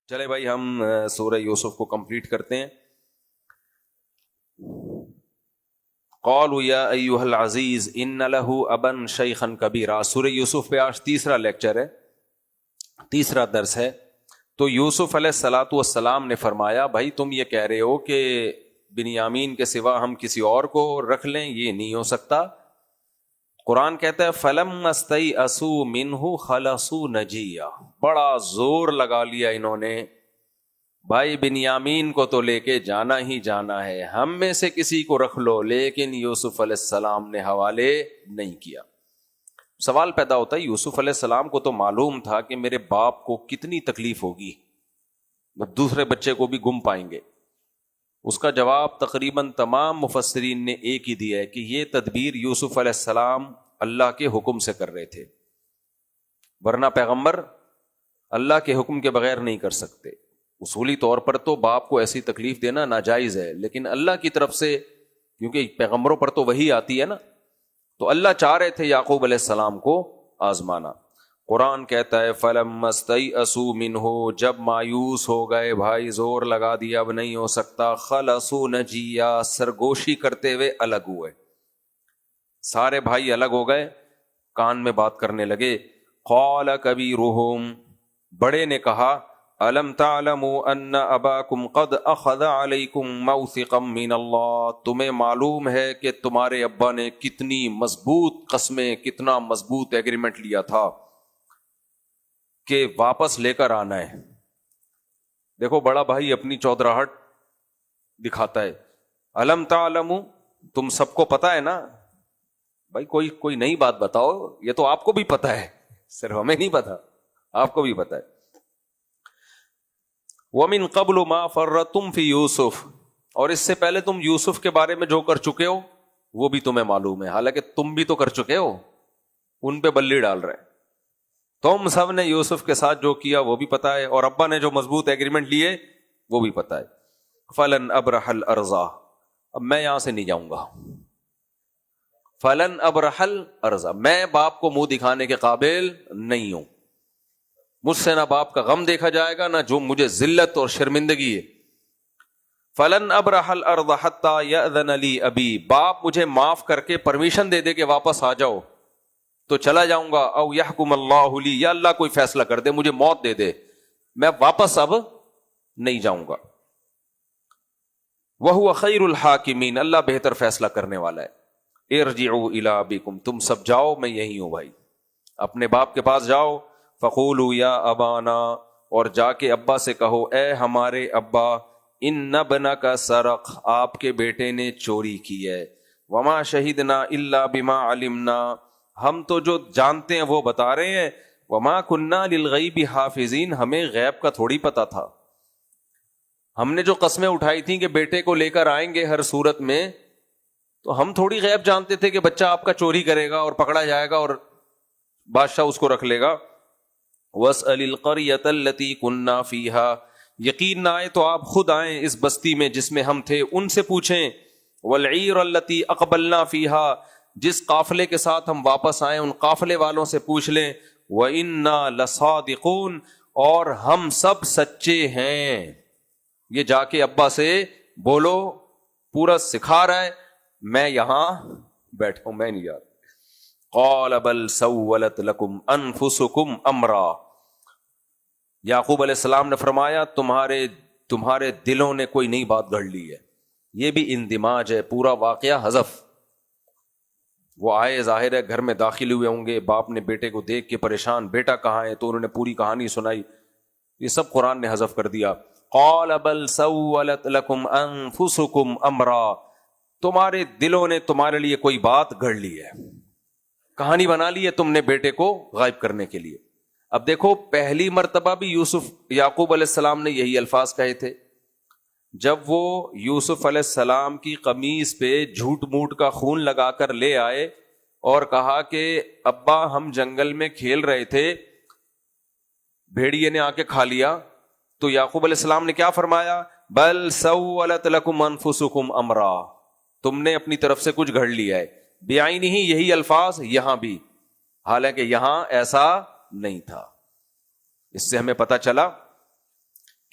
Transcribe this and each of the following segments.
چلے بھائی ہم سورہ یوسف کو کمپلیٹ کرتے ہیں. قالوا یا ایھا العزیز ان لہ ابا شیخا کبیرا. سورہ یوسف پہ آج تیسرا لیکچر ہے، تیسرا درس ہے. تو یوسف علیہ الصلوۃ والسلام نے فرمایا بھائی تم یہ کہہ رہے ہو کہ بنیامین کے سوا ہم کسی اور کو رکھ لیں، یہ نہیں ہو سکتا. قرآن کہتا ہے فَلَمَّا اسْتَيْأَسُوا مِنْهُ خَلَصُوا نَجِيًّا. بڑا زور لگا لیا انہوں نے، بھائی بنیامین کو تو لے کے جانا ہی جانا ہے، ہم میں سے کسی کو رکھ لو. لیکن یوسف علیہ السلام نے حوالے نہیں کیا. سوال پیدا ہوتا ہے یوسف علیہ السلام کو تو معلوم تھا کہ میرے باپ کو کتنی تکلیف ہوگی، دوسرے بچے کو بھی گم پائیں گے. اس کا جواب تقریباً تمام مفسرین نے ایک ہی دیا ہے کہ یہ تدبیر یوسف علیہ السلام اللہ کے حکم سے کر رہے تھے، ورنہ پیغمبر اللہ کے حکم کے بغیر نہیں کر سکتے. اصولی طور پر تو باپ کو ایسی تکلیف دینا ناجائز ہے، لیکن اللہ کی طرف سے کیونکہ پیغمبروں پر تو وحی آتی ہے نا، تو اللہ چاہ رہے تھے یعقوب علیہ السلام کو آزمانا. قرآن کہتا ہے فَلَمَّا اسْتَيْأَسُوا مِنْهُ، جب مایوس ہو گئے بھائی، زور لگا دیا اب نہیں ہو سکتا، خَلَصُوا نَجِيًّا، سرگوشی کرتے ہوئے الگ ہوئے. سارے بھائی الگ ہو گئے، کان میں بات کرنے لگے. قَالَ كَبِيرُهُمْ، بڑے نے کہا أَلَمْ تَعْلَمُوا أَنَّ أَبَاكُمْ قَدْ أَخَذَ عَلَيْكُمْ مَوْثِقًا مِّنَ اللَّهِ، تمہیں معلوم ہے کہ تمہارے ابا نے کتنی مضبوط قسمیں، کتنا مضبوط ایگریمنٹ لیا تھا کہ واپس لے کر آنا ہے. دیکھو بڑا بھائی اپنی چودراہٹ دکھاتا ہے. الم تعلموا، تم سب کو پتا ہے نا بھائی، کوئی نئی بات بتاؤ، یہ تو آپ کو بھی پتا ہے، صرف ہمیں نہیں پتا، آپ کو بھی پتا ہے. وَمِن قَبْلُ مَا فَرَّطْتُمْ فِي يُوسُف، اور اس سے پہلے تم یوسف کے بارے میں جو کر چکے ہو وہ بھی تمہیں معلوم ہے. حالانکہ تم بھی تو کر چکے ہو، ان پہ بلی ڈال رہے. تم سب نے یوسف کے ساتھ جو کیا وہ بھی پتا ہے، اور ابا نے جو مضبوط ایگریمنٹ لیے وہ بھی پتا ہے. فَلَنْ أَبْرَحَ الْأَرْضَ، اب میں یہاں سے نہیں جاؤں گا. فَلَنْ أَبْرَحَ الْأَرْضَ، میں باپ کو منہ دکھانے کے قابل نہیں ہوں. مجھ سے نہ باپ کا غم دیکھا جائے گا، نہ جو مجھے ذلت اور شرمندگی ہے. فَلَنْ أَبْرَحَ الْأَرْضَ حَتَّى يَأْذَنَ لِي أَبِي، باپ مجھے معاف کر کے پرمیشن دے دے کہ واپس آ جاؤ تو چلا جاؤں گا. او یحکم اللہ لی، یا اللہ کوئی فیصلہ کر دے، مجھے موت دے دے، میں واپس اب نہیں جاؤں گا. وہو خیر الحاکمین، اللہ بہتر فیصلہ کرنے والا ہے. ارجعوا الی ابیکم، تم سب جاؤ، میں یہی ہوں بھائی، اپنے باپ کے پاس جاؤ. فقولوا یا ابانا، اور جا کے ابا سے کہو اے ہمارے ابا، ان ابنک سرق، آپ کے بیٹے نے چوری کی ہے. وما شہدنا الا بما علمنا، ہم تو جو جانتے ہیں وہ بتا رہے ہیں. وما کننا للغیب حافظین، ہمیں غیب کا تھوڑی پتا تھا. ہم نے جو قسمیں اٹھائی تھیں کہ بیٹے کو لے کر آئیں گے ہر صورت میں، تو ہم تھوڑی غیب جانتے تھے کہ بچہ آپ کا چوری کرے گا اور پکڑا جائے گا اور بادشاہ اس کو رکھ لے گا. وَاسْأَلِ الْقَرْيَةَ الَّتِي كُنَّا فِيهَا، یقین نہ آئے تو آپ خود آئیں اس بستی میں جس میں ہم تھے، ان سے پوچھیں. وَالْعِيرَ الَّتِي أَقْبَلْنَا فِيهَا، جس قافلے کے ساتھ ہم واپس آئیں ان قافلے والوں سے پوچھ لیں. وَإِنَّا لَصَادِقُونَ، اور ہم سب سچے ہیں. یہ جا کے ابا سے بولو، پورا سکھا رہا ہے، میں یہاں بیٹھا ہوں، میں نہیں جا رہا. قَالَ بَلْ سَوَّلَتْ لَكُمْ أَنفُسُكُمْ أَمْرًا، یعقوب علیہ السلام نے فرمایا تمہارے دلوں نے کوئی نئی بات گھڑ لی ہے. یہ بھی اندماج ہے، پورا واقعہ حذف. وہ آئے، ظاہر ہے گھر میں داخل ہوئے ہوں گے، باپ نے بیٹے کو دیکھ کے پریشان، بیٹا کہاں ہے، تو انہوں نے پوری کہانی سنائی. یہ سب قرآن نے حذف کر دیا. قال بل سولت لکم انفسکم امرا، تمہارے دلوں نے تمہارے لیے کوئی بات گھڑ لی ہے، کہانی بنا لی ہے تم نے بیٹے کو غائب کرنے کے لیے. اب دیکھو پہلی مرتبہ بھی یعقوب علیہ السلام نے یہی الفاظ کہے تھے. جب وہ یوسف علیہ السلام کی قمیص پہ جھوٹ موٹ کا خون لگا کر لے آئے اور کہا کہ ابا ہم جنگل میں کھیل رہے تھے، بھیڑیے نے آ کے کھا لیا، تو یعقوب علیہ السلام نے کیا فرمایا؟ بل سولت لکم انفسکم امرا، تم نے اپنی طرف سے کچھ گھڑ لیا ہے. بعینہ، یہی الفاظ یہاں بھی، حالانکہ یہاں ایسا نہیں تھا۔ اس سے ہمیں پتہ چلا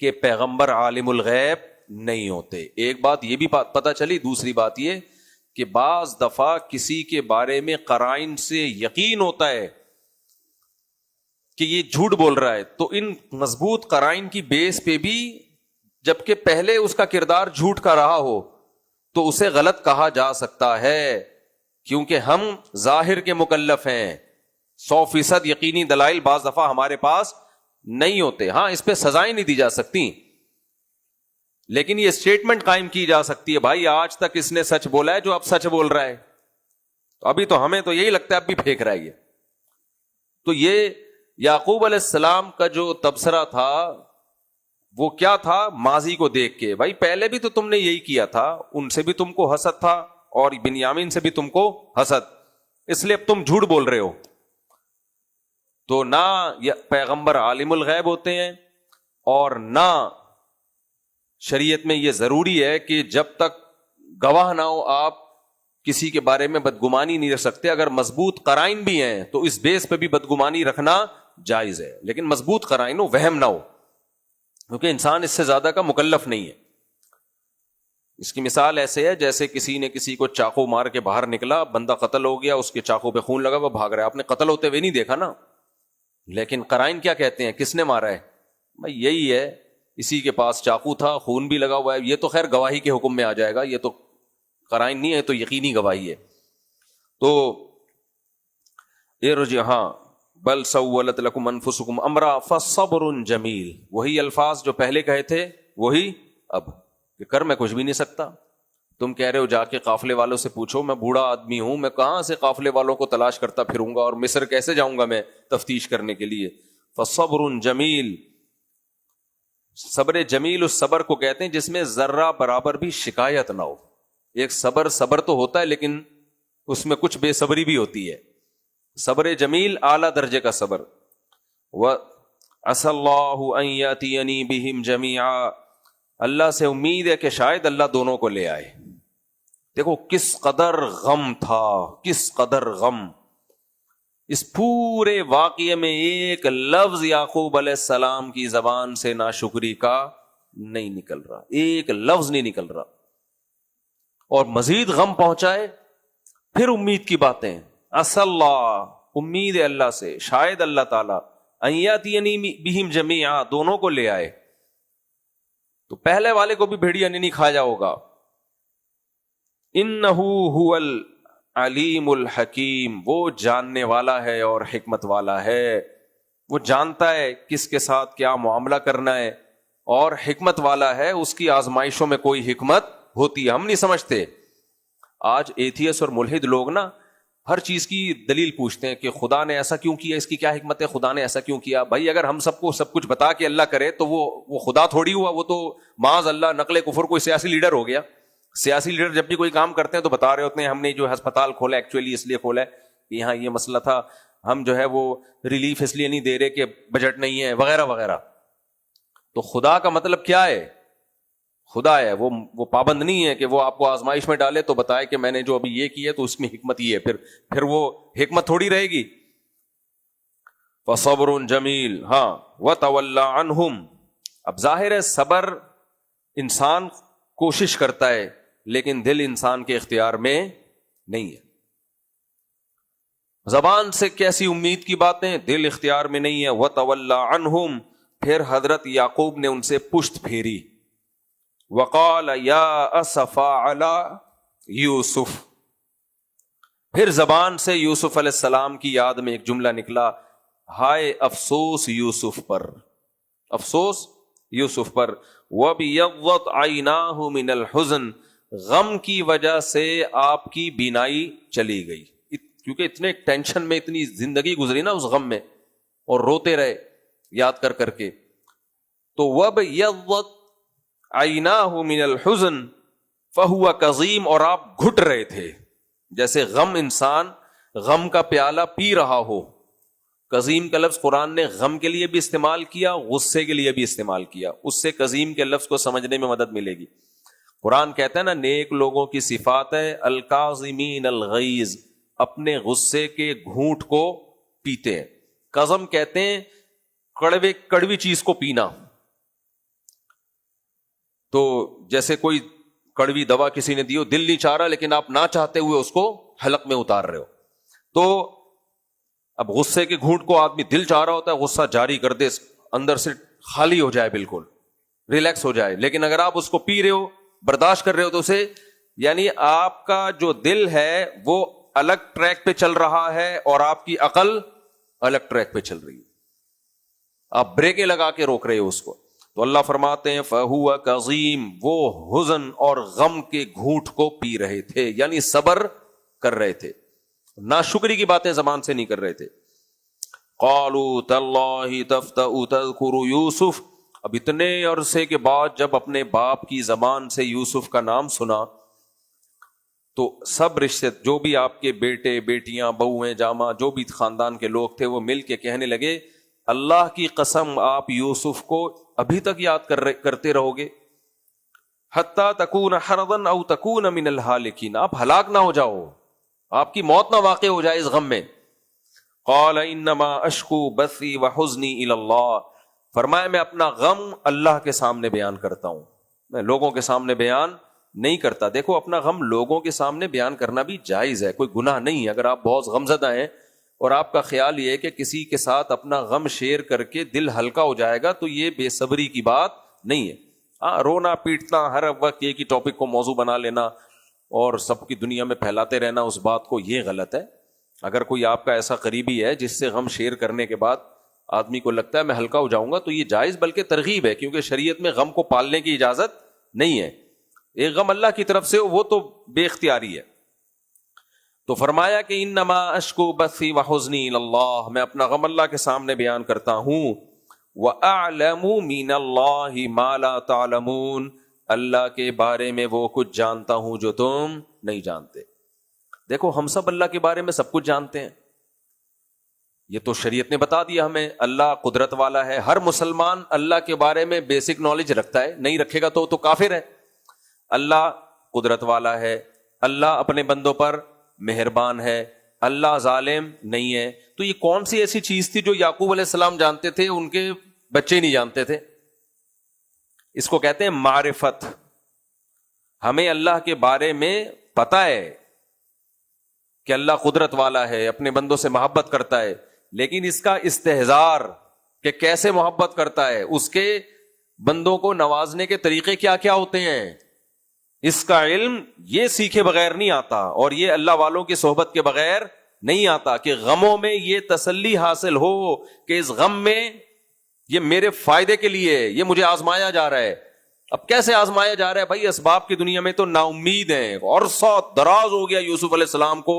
کہ پیغمبر عالم الغیب نہیں ہوتے۔ ایک بات یہ بھی پتہ چلی، دوسری بات یہ کہ بعض دفعہ کسی کے بارے میں قرائن سے یقین ہوتا ہے کہ یہ جھوٹ بول رہا ہے، تو ان مضبوط قرائن کی بیس پہ بھی جبکہ پہلے اس کا کردار جھوٹ کا رہا ہو تو اسے غلط کہا جا سکتا ہے، کیونکہ ہم ظاہر کے مکلف ہیں۔ 100% یقینی دلائل بعض دفعہ ہمارے پاس نہیں ہوتے۔ ہاں، اس پہ سزائیں نہیں دی جا سکتی، لیکن یہ اسٹیٹمنٹ قائم کی جا سکتی ہے، بھائی آج تک اس نے سچ بولا ہے جو اب سچ بول رہا ہے، تو ابھی تو ہمیں تو یہی لگتا ہے اب بھی پھینک رہا ہے یہ۔ تو یہ یعقوب علیہ السلام کا جو تبصرہ تھا وہ کیا تھا؟ ماضی کو دیکھ کے، بھائی پہلے بھی تو تم نے یہی کیا تھا، ان سے بھی تم کو حسد تھا اور بنیامین سے بھی تم کو حسد، اس لیے اب تم جھوٹ بول رہے ہو۔ تو نہ پیغمبر عالم الغیب ہوتے ہیں، اور نہ شریعت میں یہ ضروری ہے کہ جب تک گواہ نہ ہو آپ کسی کے بارے میں بدگمانی نہیں رکھ سکتے۔ اگر مضبوط قرائن بھی ہیں تو اس بیس پہ بھی بدگمانی رکھنا جائز ہے، لیکن مضبوط قرائن ہو، وہم نہ ہو، کیونکہ انسان اس سے زیادہ کا مکلف نہیں ہے۔ اس کی مثال ایسے ہے جیسے کسی نے کسی کو چاقو مار کے باہر نکلا، بندہ قتل ہو گیا، اس کے چاقو پہ خون لگا، وہ بھاگ رہا ہے، آپ نے قتل ہوتے ہوئے نہیں دیکھا نا، لیکن قرائن کیا کہتے ہیں؟ کس نے مارا ہے؟ بھائی یہی ہے، اسی کے پاس چاقو تھا، خون بھی لگا ہوا ہے۔ یہ تو خیر گواہی کے حکم میں آ جائے گا، یہ تو قرائن نہیں ہے، تو یقینی گواہی ہے۔ تو ارجعوا بل سولت لکم انفسکم امرا فصبر جمیل، وہی الفاظ جو پہلے کہے تھے وہی اب، کہ کر میں کچھ بھی نہیں سکتا۔ تم کہہ رہے ہو جا کے قافلے والوں سے پوچھو، میں بوڑھا آدمی ہوں، میں کہاں سے قافلے والوں کو تلاش کرتا پھروں گا، اور مصر کیسے جاؤں گا میں تفتیش کرنے کے لیے؟ فصبر جمیل، صبر جمیل اس صبر کو کہتے ہیں جس میں ذرہ برابر بھی شکایت نہ ہو۔ ایک صبر تو ہوتا ہے لیکن اس میں کچھ بے صبری بھی ہوتی ہے۔ صبر جمیل اعلیٰ درجے کا صبر۔ وَعَسَى اللَّهُ أَن يَأْتِيَنِي بِهِمْ جَمِيعًا، اللہ سے امید ہے کہ شاید اللہ دونوں کو لے آئے۔ دیکھو کس قدر غم تھا، کس قدر غم۔ اس پورے واقعے میں ایک لفظ یعقوب علیہ السلام کی زبان سے ناشکری کا نہیں نکل رہا، ایک لفظ نہیں نکل رہا، اور مزید غم پہنچائے پھر امید کی باتیں۔ عسى اللہ، امید ہے اللہ سے، شاید اللہ تعالیٰ، ان یاتینی بہم جمیعا، دونوں کو لے آئے۔ تو پہلے والے کو بھی بھیڑیا نے نہیں کھایا ہوگا۔ انہ هو العلیم الحکیم، وہ جاننے والا ہے اور حکمت والا ہے، وہ جانتا ہے کس کے ساتھ کیا معاملہ کرنا ہے، اور حکمت والا ہے، اس کی آزمائشوں میں کوئی حکمت ہوتی ہے، ہم نہیں سمجھتے۔ آج ایتھیس اور ملحد لوگ نا ہر چیز کی دلیل پوچھتے ہیں کہ خدا نے ایسا کیوں کیا، اس کی کیا حکمت ہے، خدا نے ایسا کیوں کیا۔ بھائی اگر ہم سب کو سب کچھ بتا کے اللہ کرے تو وہ خدا تھوڑی ہوا، وہ تو معاذ اللہ نقل کفر کوئی سیاسی لیڈر ہو گیا۔ سیاسی لیڈر جب بھی کوئی کام کرتے ہیں تو بتا رہے ہوتے ہیں ہم نے جو ہسپتال کھولا ایکچولی اس لیے کھولا ہے کہ یہاں یہ مسئلہ تھا، ہم جو ہے وہ ریلیف اس لیے نہیں دے رہے کہ بجٹ نہیں ہے وغیرہ وغیرہ۔ تو خدا کا مطلب کیا ہے؟ خدا ہے، وہ پابند نہیں ہے کہ وہ آپ کو آزمائش میں ڈالے تو بتائے کہ میں نے جو ابھی یہ کیا تو اس میں حکمت یہ ہے، پھر وہ حکمت تھوڑی رہے گی۔ فصبر جمیل، ہاں وتولی عنہم، اب ظاہر ہے صبر انسان کوشش کرتا ہے لیکن دل انسان کے اختیار میں نہیں ہے۔ زبان سے کیسی امید کی باتیں، دل اختیار میں نہیں ہے۔ وتولی عنہم، پھر حضرت یعقوب نے ان سے پشت پھیری۔ وقال یا اسفا علی یوسف، پھر زبان سے یوسف علیہ السلام کی یاد میں ایک جملہ نکلا، ہائے افسوس یوسف پر، افسوس یوسف پر۔ وَبِيَضَّتْ عَيْنَاهُ مِنَ الْحُزْنِ، غم کی وجہ سے آپ کی بینائی چلی گئی، کیونکہ اتنے ٹینشن میں اتنی زندگی گزری نا اس غم میں، اور روتے رہے یاد کر کر کے۔ تو وَبِيَضَّتْ عَيْنَاهُ مِنَ الْحُزْنِ فَهُوَ كَظِيمٌ، اور آپ گھٹ رہے تھے، جیسے غم انسان غم کا پیالہ پی رہا ہو۔ قزیم کا لفظ قرآن نے غم کے لیے بھی استعمال کیا، غصے کے لیے بھی استعمال کیا، اس سے قزیم کے لفظ کو سمجھنے میں مدد ملے گی۔ قرآن کہتا ہے نا نیک لوگوں کی صفات ہے الکاظمین الغیظ، اپنے غصے کے گھونٹ کو پیتے ہیں. قزم کہتے ہیں کڑوی چیز کو پینا. تو جیسے کوئی کڑوی دوا کسی نے دی ہو، دل نہیں چاہ رہا لیکن آپ نہ چاہتے ہوئے اس کو حلق میں اتار رہے ہو. تو اب غصے کے گھونٹ کو آدمی دل چاہ رہا ہوتا ہے غصہ جاری کر دے، اندر سے خالی ہو جائے، بالکل ریلیکس ہو جائے. لیکن اگر آپ اس کو پی رہے ہو، برداشت کر رہے ہو، تو اسے یعنی آپ کا جو دل ہے وہ الگ ٹریک پہ چل رہا ہے اور آپ کی عقل الگ ٹریک پہ چل رہی ہے. آپ بریکیں لگا کے روک رہے ہو اس کو. تو اللہ فرماتے ہیں فَهُوَ كَظِيمٌ، وہ حزن اور غم کے گھونٹ کو پی رہے تھے، یعنی صبر کر رہے تھے، ناشکری کی باتیں زبان سے نہیں کر رہے تھے. قَالُوا تَاللَّهِ تَفْتَأُ تَذْكُرُ يُوسُف، اب اتنے عرصے کے بعد جب اپنے باپ کی زبان سے یوسف کا نام سنا تو سب رشتے جو بھی آپ کے بیٹے بیٹیاں بہویں جامع جو بھی خاندان کے لوگ تھے وہ مل کے کہنے لگے اللہ کی قسم آپ یوسف کو ابھی تک یاد کرتے رہو گے، حتی تکون حرضا او تکون من الہالکین، آپ ہلاک نہ ہو جاؤ، آپ کی موت نہ واقع ہو جائے اس غم میں. قال انما اشکو بثی وحزنی الی اللہ، فرمایا میں اپنا غم اللہ کے سامنے بیان کرتا ہوں، میں لوگوں کے سامنے بیان نہیں کرتا. دیکھو اپنا غم لوگوں کے سامنے بیان کرنا بھی جائز ہے، کوئی گناہ نہیں ہے. اگر آپ بہت غمزدہ ہیں اور آپ کا خیال یہ ہے کہ کسی کے ساتھ اپنا غم شیئر کر کے دل ہلکا ہو جائے گا تو یہ بے صبری کی بات نہیں ہے. ہاں رونا پیٹنا ہر وقت ایک ہی ٹاپک کو موضوع بنا لینا اور سب کی دنیا میں پھیلاتے رہنا اس بات کو، یہ غلط ہے. اگر کوئی آپ کا ایسا قریبی ہے جس سے غم شیئر کرنے کے بعد آدمی کو لگتا ہے میں ہلکا ہو جاؤں گا تو یہ جائز بلکہ ترغیب ہے، کیونکہ شریعت میں غم کو پالنے کی اجازت نہیں ہے. ایک غم اللہ کی طرف سے وہ تو بے اختیاری ہے. تو فرمایا کہ انما اشکو بثی وحزنی الی اللہ، میں اپنا غم اللہ کے سامنے بیان کرتا ہوں. وَأَعْلَمُ مِنَ اللَّهِ مَا لَا تَعْلَمُونَ، اللہ کے بارے میں وہ کچھ جانتا ہوں جو تم نہیں جانتے. دیکھو ہم سب اللہ کے بارے میں سب کچھ جانتے ہیں، یہ تو شریعت نے بتا دیا ہمیں. اللہ قدرت والا ہے، ہر مسلمان اللہ کے بارے میں بیسک نالج رکھتا ہے، نہیں رکھے گا تو کافر ہے. اللہ قدرت والا ہے، اللہ اپنے بندوں پر مہربان ہے، اللہ ظالم نہیں ہے. تو یہ کون سی ایسی چیز تھی جو یعقوب علیہ السلام جانتے تھے ان کے بچے نہیں جانتے تھے؟ اس کو کہتے ہیں معرفت. ہمیں اللہ کے بارے میں پتا ہے کہ اللہ قدرت والا ہے، اپنے بندوں سے محبت کرتا ہے، لیکن اس کا استحضار کہ کیسے محبت کرتا ہے، اس کے بندوں کو نوازنے کے طریقے کیا کیا ہوتے ہیں، اس کا علم یہ سیکھے بغیر نہیں آتا، اور یہ اللہ والوں کی صحبت کے بغیر نہیں آتا کہ غموں میں یہ تسلی حاصل ہو کہ اس غم میں یہ میرے فائدے کے لیے، یہ مجھے آزمایا جا رہا ہے. اب کیسے آزمایا جا رہا ہے بھائی؟ اسباب کی دنیا میں تو نا امید ہیں، اور دراز ہو گیا یوسف علیہ السلام کو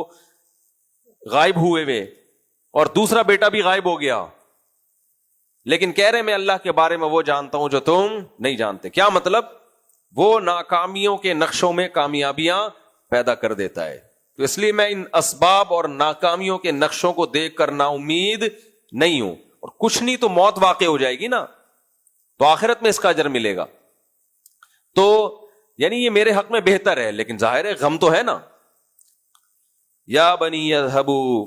غائب ہوئے ہوئے، اور دوسرا بیٹا بھی غائب ہو گیا، لیکن کہہ رہے میں اللہ کے بارے میں وہ جانتا ہوں جو تم نہیں جانتے. کیا مطلب؟ وہ ناکامیوں کے نقشوں میں کامیابیاں پیدا کر دیتا ہے. تو اس لیے میں ان اسباب اور ناکامیوں کے نقشوں کو دیکھ کر نا امید نہیں ہوں، اور کچھ نہیں تو موت واقع ہو جائے گی نا، تو آخرت میں اس کا اجر ملے گا. تو یعنی یہ میرے حق میں بہتر ہے، لیکن ظاہر ہے غم تو ہے نا. یا بنی اذهبوا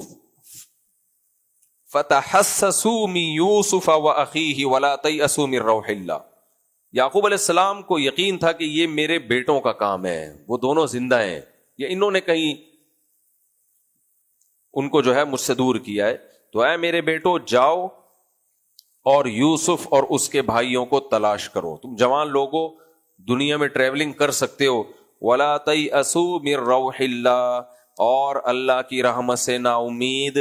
فتحسسوا من یوسف واخیہ ولا تیأسوا من روح اللہ. یعقوب علیہ السلام کو یقین تھا کہ یہ میرے بیٹوں کا کام ہے، وہ دونوں زندہ ہیں، یا انہوں نے کہیں ان کو جو ہے مجھ سے دور کیا ہے. تو اے میرے بیٹو جاؤ اور یوسف اور اس کے بھائیوں کو تلاش کرو. تم جوان لوگوں دنیا میں ٹریولنگ کر سکتے ہو. ولا تیأسوا من روح اللہ، اور اللہ کی رحمت سے نا امید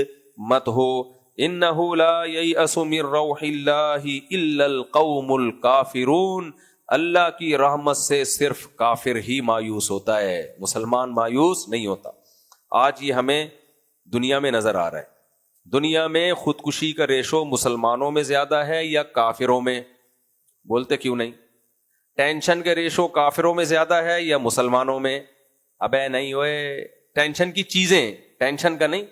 مت ہو. انہ لا ییأس من روح اللہ الا القوم الکافرون، اللہ کی رحمت سے صرف کافر ہی مایوس ہوتا ہے، مسلمان مایوس نہیں ہوتا. آج یہ ہمیں دنیا میں نظر آ رہا ہے. دنیا میں خودکشی کا ریشو مسلمانوں میں زیادہ ہے یا کافروں میں؟ بولتے کیوں نہیں؟ ٹینشن کا ریشو کافروں میں زیادہ ہے یا مسلمانوں میں؟ ابے نہیں ہوئے، ٹینشن کی چیزیں، ٹینشن کا نہیں،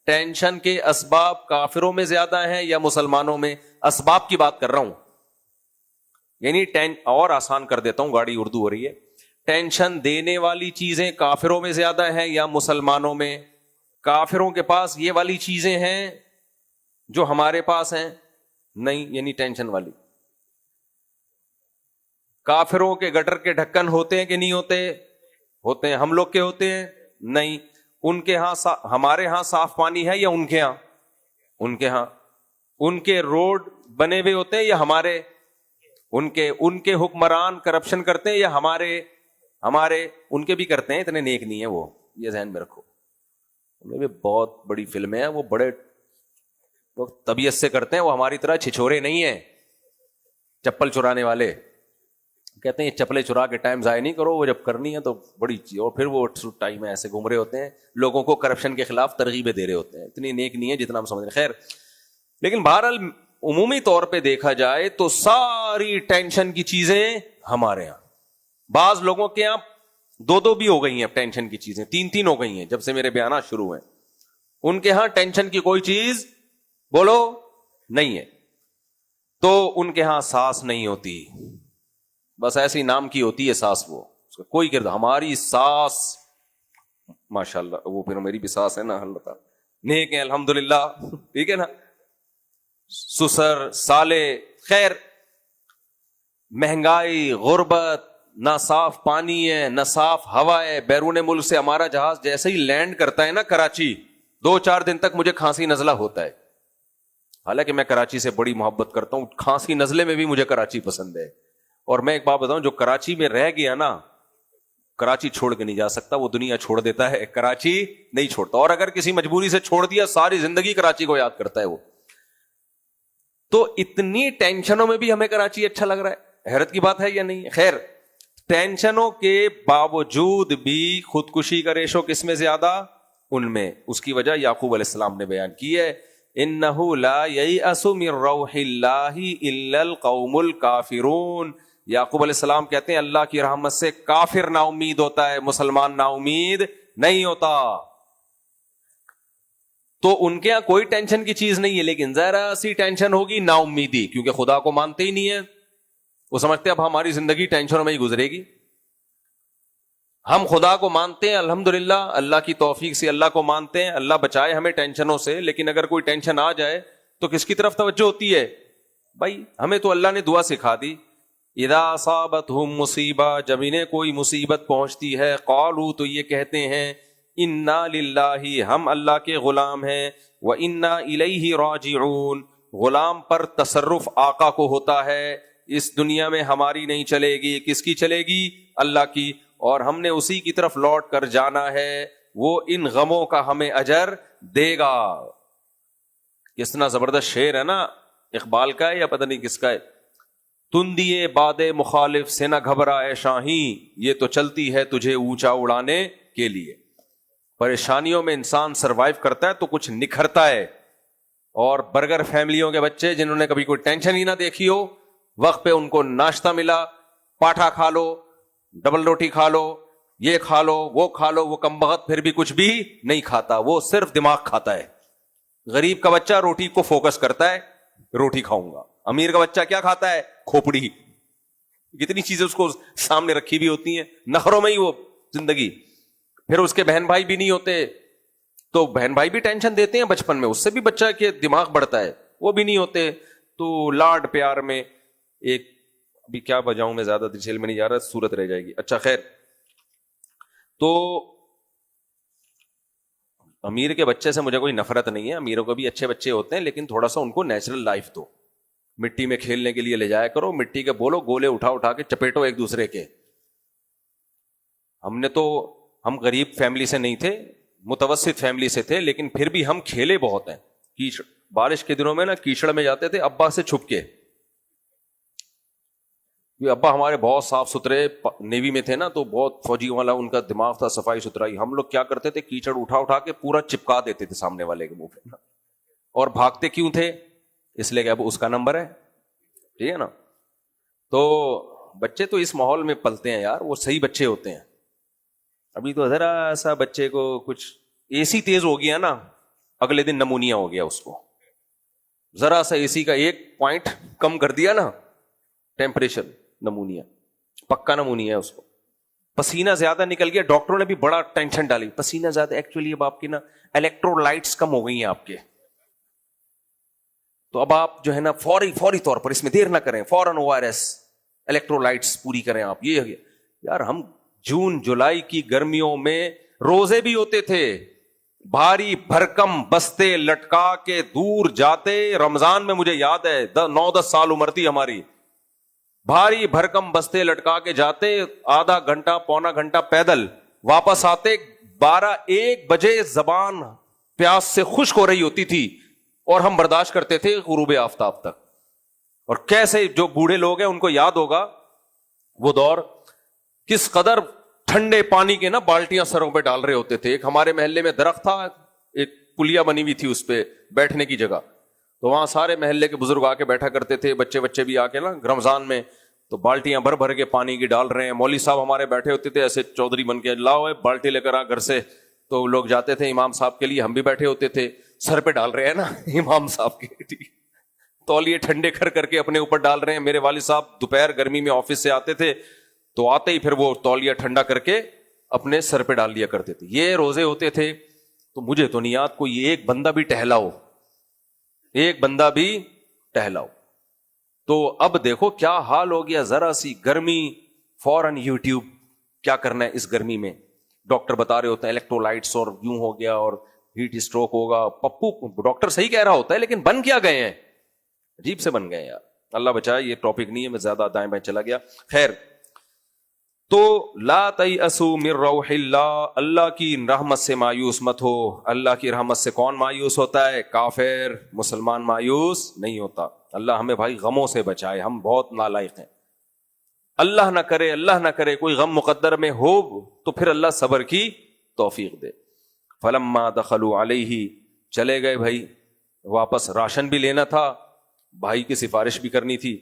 ٹینشن کے اسباب کافروں میں زیادہ ہیں یا مسلمانوں میں؟ اسباب کی بات کر رہا ہوں. یعنی اور آسان کر دیتا ہوں، گاڑی اردو ہو رہی ہے. ٹینشن دینے والی چیزیں کافروں میں زیادہ ہیں یا مسلمانوں میں؟ کافروں کے پاس یہ والی چیزیں ہیں جو ہمارے پاس ہیں نہیں، یعنی ٹینشن والی. کافروں کے گٹر کے ڈھکن ہوتے ہیں کہ نہیں ہوتے؟ ہوتے ہیں. ہم لوگ کے ہوتے ہیں نہیں. ان کے ہاں ہمارے ہاں صاف پانی ہے یا ان کے ہاں؟ ان کے ہاں. ان کے روڈ بنے ہوئے ہوتے ہیں یا ہمارے؟ ان کے حکمران کرپشن کرتے ہیں یا ہمارے؟ ان کے بھی کرتے ہیں، اتنے نیک نہیں ہے وہ، یہ ذہن میں رکھو. انہیں بھی بہت بڑی فلمیں ہیں، وہ بڑے طبیعت سے کرتے ہیں، وہ ہماری طرح چھچورے نہیں ہیں چپل چرانے والے. کہتے ہیں یہ چپلیں چرا کے ٹائم ضائع نہیں کرو، وہ جب کرنی ہے تو بڑی چیز. اور پھر وہ ٹائم میں ایسے گھوم رہے ہوتے ہیں، لوگوں کو کرپشن کے خلاف ترغیبیں دے رہے ہوتے ہیں. اتنی نیک نہیں ہے جتنا ہم سمجھ رہے ہیں. خیر، لیکن بہرحال عمومی طور پہ دیکھا جائے تو ساری ٹینشن کی چیزیں ہمارے ہاں. بعض لوگوں کے یہاں دو بھی ہو گئی ہیں ٹینشن کی چیزیں، تین ہو گئی ہیں جب سے میرے بیانات شروع ہوئے. ان کے ہاں ٹینشن کی کوئی چیز بولو نہیں ہے. تو ان کے ہاں ساس نہیں ہوتی، بس ایسی نام کی ہوتی ہے ساس. وہ اس کا کوئی کردار. ہماری ساس ماشاءاللہ، وہ پھر میری بھی ساس ہے نا، اللہ تعالیٰ نیک ہے الحمدللہ، ٹھیک ہے نا. سسر سالے، خیر مہنگائی، غربت، نہ صاف پانی ہے نہ صاف ہوا ہے. بیرون ملک سے ہمارا جہاز جیسے ہی لینڈ کرتا ہے نا کراچی، 2-4 دن تک مجھے کھانسی نزلہ ہوتا ہے. حالانکہ میں کراچی سے بڑی محبت کرتا ہوں، کھانسی نزلے میں بھی مجھے کراچی پسند ہے. اور میں ایک بات بتاؤں، جو کراچی میں رہ گیا نا، کراچی چھوڑ کے نہیں جا سکتا. وہ دنیا چھوڑ دیتا ہے، کراچی نہیں چھوڑتا. اور اگر کسی مجبوری سے چھوڑ دیا، ساری زندگی کراچی کو یاد کرتا ہے وہ. تو اتنی ٹینشنوں میں بھی ہمیں کراچی اچھا لگ رہا ہے، حیرت کی بات ہے یا نہیں؟ خیر، ٹینشنوں کے باوجود بھی خودکشی کا ریشو کس میں زیادہ؟ ان میں. اس کی وجہ یعقوب علیہ السلام نے بیان کی ہے، انہ لا ییأس من روح اللہ الا القوم الکافرون. یعقوب علیہ السلام کہتے ہیں اللہ کی رحمت سے کافر نا امید ہوتا ہے، مسلمان نا امید نہیں ہوتا. تو ان کے یہاں کوئی ٹینشن کی چیز نہیں ہے، لیکن ذرا سی ٹینشن ہوگی نا امیدی، کیونکہ خدا کو مانتے ہی نہیں ہے. وہ سمجھتے ہیں اب ہماری زندگی ٹینشنوں میں ہی گزرے گی. ہم خدا کو مانتے ہیں الحمدللہ، اللہ کی توفیق سے اللہ کو مانتے ہیں، اللہ بچائے ہمیں ٹینشنوں سے. لیکن اگر کوئی ٹینشن آ جائے تو کس کی طرف توجہ ہوتی ہے؟ بھائی ہمیں تو اللہ نے دعا سکھا دی، اذا اصابتہم مصیبہ، جب انہیں کوئی مصیبت پہنچتی ہے، قالوا، تو یہ کہتے ہیں، انا للہ، ہم اللہ کے غلام ہیں، وانا الیہ راجعون، غلام پر تصرف آقا کو ہوتا ہے. اس دنیا میں ہماری نہیں چلے گی، کس کی چلے گی؟ اللہ کی. اور ہم نے اسی کی طرف لوٹ کر جانا ہے، وہ ان غموں کا ہمیں اجر دے گا. کتنا زبردست شعر ہے نا، اقبال کا ہے یا پتہ نہیں کس کا ہے. تندیے باد مخالف سے نہ گھبرا اے شاہین، یہ تو چلتی ہے تجھے اونچا اڑانے کے لیے. پریشانیوں میں انسان سروائیو کرتا ہے تو کچھ نکھرتا ہے. اور برگر فیملیوں کے بچے جنہوں نے کبھی کوئی ٹینشن ہی نہ دیکھی ہو، وقت پہ ان کو ناشتہ ملا، پاٹھا کھا لو، ڈبل روٹی کھا لو، یہ کھا لو، وہ کم بخت پھر بھی کچھ بھی نہیں کھاتا، وہ صرف دماغ کھاتا ہے. غریب کا بچہ روٹی کو فوکس کرتا ہے، روٹی کھاؤں گا. امیر کا بچہ کیا کھاتا ہے؟ کھوپڑی. کتنی چیزیں اس کو سامنے رکھی بھی ہوتی ہیں، نخروں میں ہی وہ زندگی. پھر اس کے بہن بھائی بھی نہیں ہوتے، تو بہن بھائی بھی ٹینشن دیتے ہیں بچپن میں، اس سے بھی بچہ کے دماغ بڑھتا ہے، وہ بھی نہیں ہوتے. تو لاڈ پیار میں ایک، ابھی کیا بجاؤں میں زیادہ ڈیٹیل میں نہیں جا رہا، صورت رہ جائے گی. اچھا خیر، تو امیر کے بچے سے مجھے کوئی نفرت نہیں ہے، امیروں کو بھی اچھے بچے ہوتے ہیں، لیکن تھوڑا سا ان کو نیچرل لائف دو. مٹی میں کھیلنے کے لیے لے جایا کرو، مٹی کے بولو گولے اٹھا کے چپیٹو ایک دوسرے کے. ہم غریب فیملی سے نہیں تھے، متوسط فیملی سے تھے، لیکن پھر بھی ہم کھیلے بہت ہیں. بارش کے دنوں میں نا کیچڑ میں جاتے تھے ابا سے چھپ کے. ابا ہمارے بہت صاف ستھرے نیوی میں تھے نا، تو بہت فوجیوں والا ان کا دماغ تھا، صفائی ستھرائی. ہم لوگ کیا کرتے تھے، کیچڑ اٹھا کے پورا چپکا دیتے تھے سامنے والے کے منہ پہ. اور بھاگتے کیوں تھے؟ اس لیے کہ اب اس کا نمبر ہے، ٹھیک ہے نا. تو بچے تو اس ماحول میں پلتے ہیں یار، وہ صحیح بچے ہوتے ہیں. ابھی تو ذرا سا بچے کو کچھ اے سی تیز ہو گیا نا، اگلے دن نمونیا ہو گیا اس کو. ذرا سا اے سی کا 1 پوائنٹ کم کر دیا نا ٹیمپریچر، نمونیا، پکا نمونیا ہے اس کو. پسینہ زیادہ نکل گیا, ڈاکٹروں نے بھی بڑا ٹینشن ڈالی, پسینہ زیادہ, ایکچولی اب آپ کی نا الیکٹرولائٹس کم ہو گئی ہیں آپ کے, تو اب آپ جو ہے نا فوری طور پر, اس میں دیر نہ کریں, فوراً ORS الیکٹرولائٹس پوری کریں آپ. یہ یار ہم جون جولائی کی گرمیوں میں روزے بھی ہوتے تھے, بھاری بھرکم بستے لٹکا کے دور جاتے. رمضان میں مجھے یاد ہے 9-10 سال عمر تھی ہماری, بھاری بھرکم بستے لٹکا کے جاتے, آدھا گھنٹہ پونا گھنٹہ پیدل, واپس آتے 12-1 بجے, زبان پیاس سے خشک ہو رہی ہوتی تھی, اور ہم برداشت کرتے تھے غروب آفتاب تک. اور کیسے جو بوڑھے لوگ ہیں ان کو یاد ہوگا وہ دور, کس قدر ٹھنڈے پانی کے نا بالٹیاں سروں پہ ڈال رہے ہوتے تھے. ایک ہمارے محلے میں درخت تھا, ایک پلیا بنی ہوئی تھی اس پہ بیٹھنے کی جگہ, تو وہاں سارے محلے کے بزرگ آ کے بیٹھا کرتے تھے, بچے بھی آ کے نا رمضان میں, تو بالٹیاں بھر کے پانی کی ڈال رہے ہیں. مولوی صاحب ہمارے بیٹھے ہوتے تھے ایسے چودھری بن کے, لاؤ بالٹی لے کر آ گھر سے, تو لوگ جاتے تھے امام صاحب کے لیے, ہم بھی بیٹھے ہوتے تھے, سر پہ ڈال رہے ہیں نا امام صاحب کے, تولیے ٹھنڈے کر کے اپنے اوپر ڈال رہے ہیں. میرے والد صاحب دوپہر گرمی میں آفس سے آتے تھے, تو آتے ہی پھر وہ تولیہ ٹھنڈا کر کے اپنے سر پہ ڈال لیا کرتے تھے. یہ روزے ہوتے تھے, تو مجھے تو نہیں یاد کوئی ایک بندہ بھی ٹہلا ہو, ایک بندہ بھی ٹہلا ہو. تو اب دیکھو کیا حال ہو گیا, ذرا سی گرمی, فوراً یوٹیوب کیا کرنا ہے اس گرمی میں, ڈاکٹر بتا رہے ہوتے ہیں الیکٹرولائٹس اور یوں ہو گیا اور ہیٹ اسٹروک ہوگا. پپو ڈاکٹر صحیح کہہ رہا ہوتا ہے, لیکن بن کیا گئے ہیں, عجیب سے بن گئے ہیں یار. اللہ بچائے, یہ ٹاپک نہیں ہے, میں زیادہ دائیں بائیں چلا گیا. خیر, تو لا تیأسوا من روح اللہ, اللہ کی رحمت سے مایوس مت ہو. اللہ کی رحمت سے کون مایوس ہوتا ہے؟ کافر, مسلمان مایوس نہیں ہوتا. اللہ ہمیں بھائی غموں سے بچائے, ہم بہت نالائق ہیں. اللہ نہ کرے کوئی غم مقدر میں ہو تو پھر اللہ صبر کی توفیق دے. فلما دخلوا علیہ, چلے گئے بھائی واپس, راشن بھی لینا تھا, بھائی کی سفارش بھی کرنی تھی.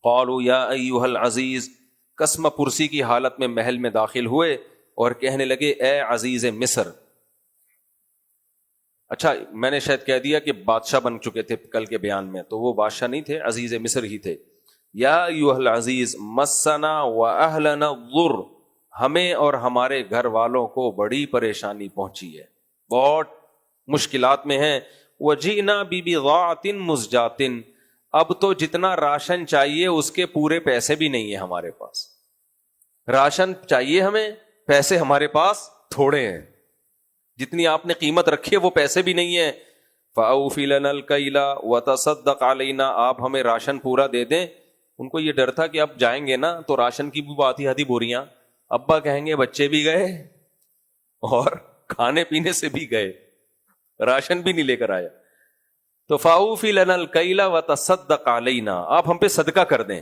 قالوا یا ایھا العزیز, قسم پرسی کی حالت میں محل میں داخل ہوئے اور کہنے لگے اے عزیز مصر. اچھا میں نے شاید کہہ دیا کہ بادشاہ بن چکے تھے کل کے بیان میں, تو وہ بادشاہ نہیں تھے, عزیز مصر ہی تھے. یا ایھا العزیز مسنا واہلنا الضر, ہمیں اور ہمارے گھر والوں کو بڑی پریشانی پہنچی ہے, بہت مشکلات میں ہیں. وجئنا ببضاعۃ مزجاۃ, اب تو جتنا راشن چاہیے اس کے پورے پیسے بھی نہیں ہیں ہمارے پاس. راشن چاہیے ہمیں, پیسے ہمارے پاس تھوڑے ہیں, جتنی آپ نے قیمت رکھی ہے وہ پیسے بھی نہیں ہیں. فأوفِ لنا الکیل وتصدق علینا, آپ ہمیں راشن پورا دے دیں. ان کو یہ ڈر تھا کہ اب جائیں گے نا تو راشن کی بھی آدھی آدھی بوریاں, ابا کہیں گے بچے بھی گئے اور کھانے پینے سے بھی گئے, راشن بھی نہیں لے کر آیا. تو فأوفِ لنا الکیل وتصدق علینا, آپ ہم پہ صدقہ کر دیں.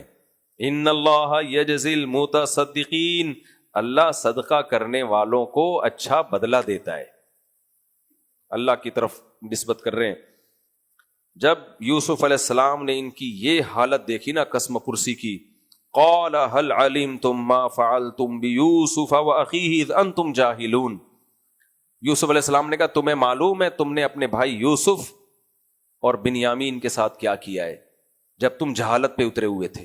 ان اللہ یجزی المتصدقین, اللہ صدقہ کرنے والوں کو اچھا بدلہ دیتا ہے. اللہ کی طرف نسبت کر رہے ہیں. جب یوسف علیہ السلام نے ان کی یہ حالت دیکھی نا قسم پرسی کی, قال هل علمتم ما فعلتم بیوسف واخیہ اذ انتم جاہلون, یوسف علیہ السلام نے کہا تمہیں معلوم ہے تم نے اپنے بھائی یوسف اور بنیامین کے ساتھ کیا کیا ہے جب تم جہالت پہ اترے ہوئے تھے.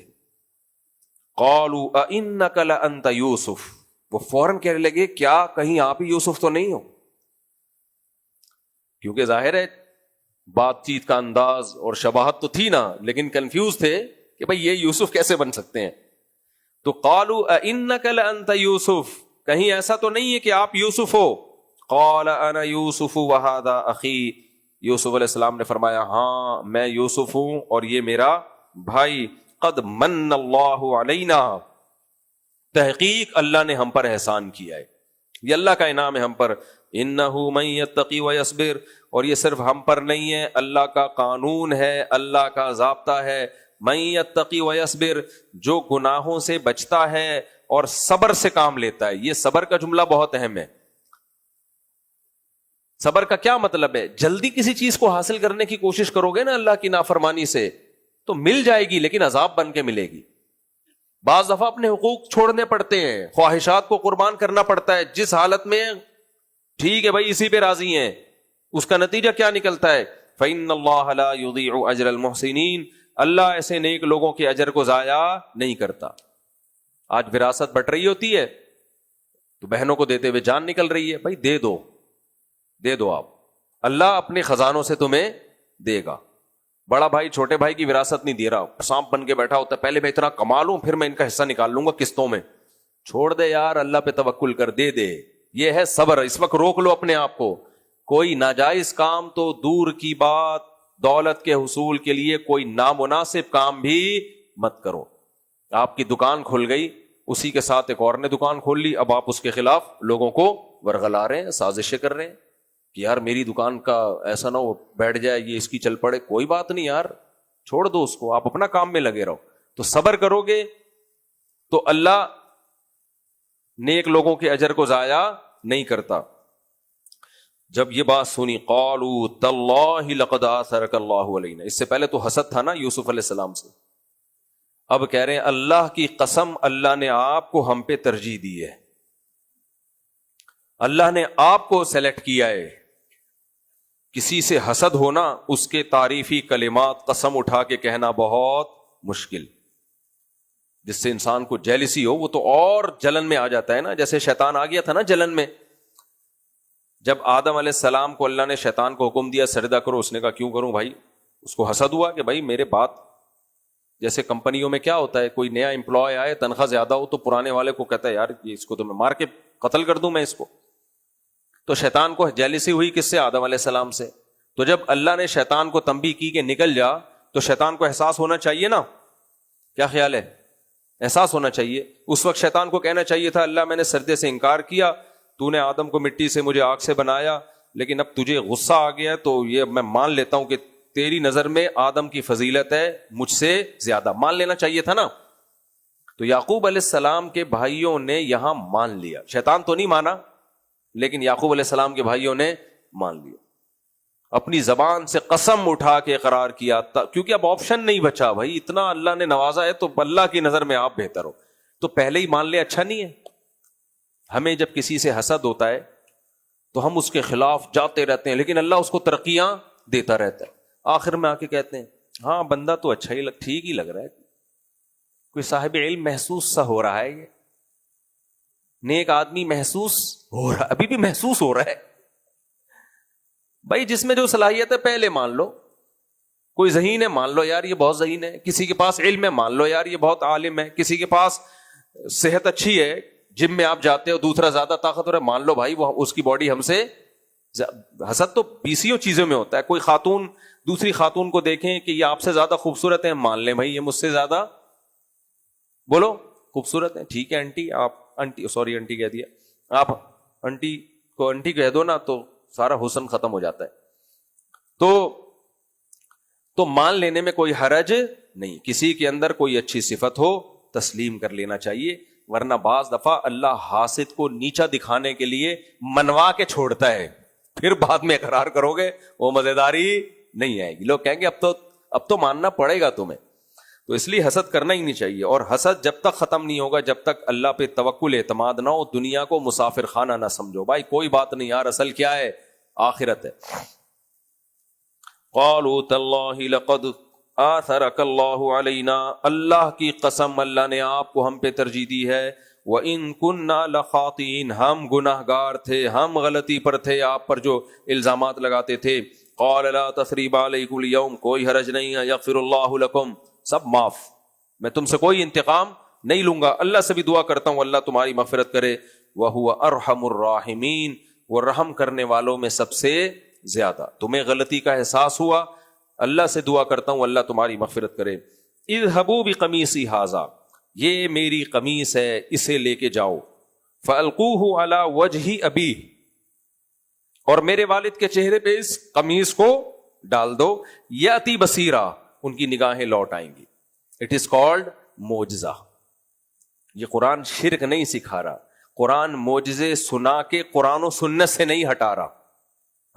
قالوا اانک لانت یوسف, وہ فوراً کہنے لگے کیا کہیں آپ ہی یوسف تو نہیں ہو, کیونکہ ظاہر ہے بات چیت کا انداز اور شباہت تو تھی نا, لیکن کنفیوز تھے کہ بھئی یہ یوسف کیسے بن سکتے ہیں. تو قالوا اانک لانت یوسف, کہیں ایسا تو نہیں ہے کہ آپ یوسف ہو. قال انا یوسف وہذا اخی, یوسف علیہ السلام نے فرمایا ہاں میں یوسف ہوں اور یہ میرا بھائی. قد من اللہ علینا, تحقیق اللہ نے ہم پر احسان کیا ہے, یہ اللہ کا انعام ہے ہم پر. انہ من یتقی ویصبر, اور یہ صرف ہم پر نہیں ہے, اللہ کا قانون ہے, اللہ کا ضابطہ ہے. من یتقی ویصبر, جو گناہوں سے بچتا ہے اور صبر سے کام لیتا ہے. یہ صبر کا جملہ بہت اہم ہے. صبر کا کیا مطلب ہے؟ جلدی کسی چیز کو حاصل کرنے کی کوشش کرو گے نا اللہ کی نافرمانی سے تو مل جائے گی, لیکن عذاب بن کے ملے گی. بعض دفعہ اپنے حقوق چھوڑنے پڑتے ہیں, خواہشات کو قربان کرنا پڑتا ہے, جس حالت میں ٹھیک ہے بھائی اسی پہ راضی ہیں, اس کا نتیجہ کیا نکلتا ہے؟ فَإِنَّ اللَّهَ لَا يُضِيعُ أَجْرَ الْمُحْسِنِينَ, اللہ ایسے نیک لوگوں کے اجر کو ضائع نہیں کرتا. آج وراثت بٹ رہی ہوتی ہے, تو بہنوں کو دیتے ہوئے جان نکل رہی ہے، بھائی دے دو آپ، اللہ اپنے خزانوں سے تمہیں دے گا. بڑا بھائی چھوٹے بھائی کی وراثت نہیں دے رہا، سانپ بن کے بیٹھا ہوتا ہے، پہلے میں اتنا کما لوں پھر میں ان کا حصہ نکال لوں گا قسطوں میں. چھوڑ دے یار، اللہ پہ توکل کر، دے دے. یہ ہے صبر. اس وقت روک لو اپنے آپ کو. کوئی ناجائز کام تو دور کی بات، دولت کے حصول کے لیے کوئی نامناسب کام بھی مت کرو. آپ کی دکان کھل گئی، اسی کے ساتھ ایک اور نے دکان کھول لی، اب آپ اس کے خلاف لوگوں کو ورغلا رہے ہیں، سازشیں کر رہے ہیں کہ یار میری دکان کا ایسا نہ ہو بیٹھ جائے، یہ اس کی چل پڑے. کوئی بات نہیں یار، چھوڑ دو اس کو، آپ اپنا کام میں لگے رہو. تو صبر کرو گے تو اللہ نیک لوگوں کے اجر کو ضائع نہیں کرتا. جب یہ بات سنی، قالوا تاللہ لقد آثرک اللہ علینا. اس سے پہلے تو حسد تھا نا یوسف علیہ السلام سے، اب کہہ رہے ہیں اللہ کی قسم، اللہ نے آپ کو ہم پہ ترجیح دی ہے، اللہ نے آپ کو سلیکٹ کیا ہے. کسی سے حسد ہونا، اس کے تعریفی کلمات قسم اٹھا کے کہنا بہت مشکل. جس سے انسان کو جیلسی ہو وہ تو اور جلن میں آ جاتا ہے نا. جیسے شیطان آ گیا تھا نا جلن میں، جب آدم علیہ السلام کو اللہ نے شیطان کو حکم دیا سجدہ کرو، اس نے کہا کیوں کروں بھائی. اس کو حسد ہوا کہ بھائی میرے بات، جیسے کمپنیوں میں کیا ہوتا ہے، کوئی نیا امپلائی آئے تنخواہ زیادہ ہو تو پرانے والے کو کہتا ہے یار اس کو تو میں مار کے قتل کر دوں میں اس کو. تو شیطان کو جیلسی ہوئی کس سے؟ آدم علیہ السلام سے. تو جب اللہ نے شیطان کو تنبیہ کی کہ نکل جا، تو شیطان کو احساس ہونا چاہیے نا. کیا خیال ہے؟ احساس ہونا چاہیے. اس وقت شیطان کو کہنا چاہیے تھا اللہ میں نے سجدے سے انکار کیا، تو نے آدم کو مٹی سے مجھے آگ سے بنایا، لیکن اب تجھے غصہ آ گیا تو یہ میں مان لیتا ہوں کہ تیری نظر میں آدم کی فضیلت ہے مجھ سے زیادہ. مان لینا چاہیے تھا نا. تو یعقوب علیہ السلام کے بھائیوں نے یہاں مان لیا. شیطان تو نہیں مانا، لیکن یعقوب علیہ السلام کے بھائیوں نے مان لیا. اپنی زبان سے قسم اٹھا کے اقرار کیا، کیونکہ اب آپشن نہیں بچا. بھائی اتنا اللہ نے نوازا ہے تو اللہ کی نظر میں آپ بہتر ہو، تو پہلے ہی مان لے. اچھا نہیں ہے. ہمیں جب کسی سے حسد ہوتا ہے تو ہم اس کے خلاف جاتے رہتے ہیں، لیکن اللہ اس کو ترقیاں دیتا رہتا ہے. آخر میں آ کے کہتے ہیں ہاں بندہ تو اچھا ہی ٹھیک ہی لگ رہا ہے، کوئی صاحب علم محسوس سا ہو رہا ہے، یہ نیک آدمی محسوس ہو رہا، ابھی بھی محسوس ہو رہا ہے. بھائی جس میں جو صلاحیت ہے پہلے مان لو. کوئی ذہین ہے مان لو یار یہ بہت ذہین ہے، کسی کے پاس علم ہے مان لو یار یہ بہت عالم ہے، کسی کے پاس صحت اچھی ہے، جم میں آپ جاتے ہو، دوسرا زیادہ طاقتور ہے، مان لو بھائی وہ اس کی باڈی ہم سے. حسد تو بیسیوں چیزوں میں ہوتا ہے. کوئی خاتون دوسری خاتون کو دیکھیں کہ یہ آپ سے زیادہ خوبصورت ہے، مان لیں بھائی یہ مجھ سے زیادہ بولو خوبصورت ہے. ٹھیک ہے آنٹی، آپ آنٹی سوری آنٹی کہہ دیا، آپ آنٹی کو آنٹی کہہ دو نا تو سارا حسن ختم ہو جاتا ہے. تو مان لینے میں کوئی حرج نہیں. کسی کے اندر کوئی اچھی صفت ہو تسلیم کر لینا چاہیے، ورنہ بعض دفعہ اللہ حاسد کو نیچا دکھانے کے لیے منوا کے چھوڑتا ہے، پھر بعد میں اقرار کرو گے وہ مزیداری نہیں آئے گی. لوگ کہیں گے اب تو ماننا پڑے گا تمہیں. تو اس لیے حسد کرنا ہی نہیں چاہیے. اور حسد جب تک ختم نہیں ہوگا، جب تک اللہ پہ توکل اعتماد نہ ہو، دنیا کو مسافر خانہ نہ سمجھو. بھائی کوئی بات نہیں یار، اصل کیا ہے؟ آخرت ہے. قالوا تاللہ لقد آثرک اللہ علینا، اللہ کی قسم اللہ نے آپ کو ہم پہ ترجیح دی ہے. وَإِن كُنَّا لَخَاطِئِينَ، ہم گناہ گار تھے، ہم غلطی پر تھے، آپ پر جو الزامات لگاتے تھے. قال لا تثریب علیکم اليوم، کوئی حرج نہیں ہے، یغفر اللہ لکم، سب معاف، میں تم سے کوئی انتقام نہیں لوں گا. اللہ سے بھی دعا کرتا ہوں اللہ تمہاری مغفرت کرے. وَهُوَ أَرْحَمُ الرَّاحِمِينَ، وہ رحم کرنے والوں میں سب سے زیادہ. تمہیں غلطی کا احساس ہوا، اللہ سے دعا کرتا ہوں اللہ تمہاری مغفرت کرے. اذهبوا بقمیصی ھذا، یہ میری قمیص ہے، اسے لے کے جاؤ. فَأَلْقُوهُ عَلَى وَجْهِ أَبِيهِ، اور میرے والد کے چہرے پہ اس قمیص کو ڈال دو. یاتی بصیرہ، ان کی نگاہیں لوٹ آئیں گی. اٹ از کالڈ معجزہ. یہ قرآن شرک نہیں سکھا رہا، قرآن معجزے سنا کے قرآن و سنت سے نہیں ہٹا رہا.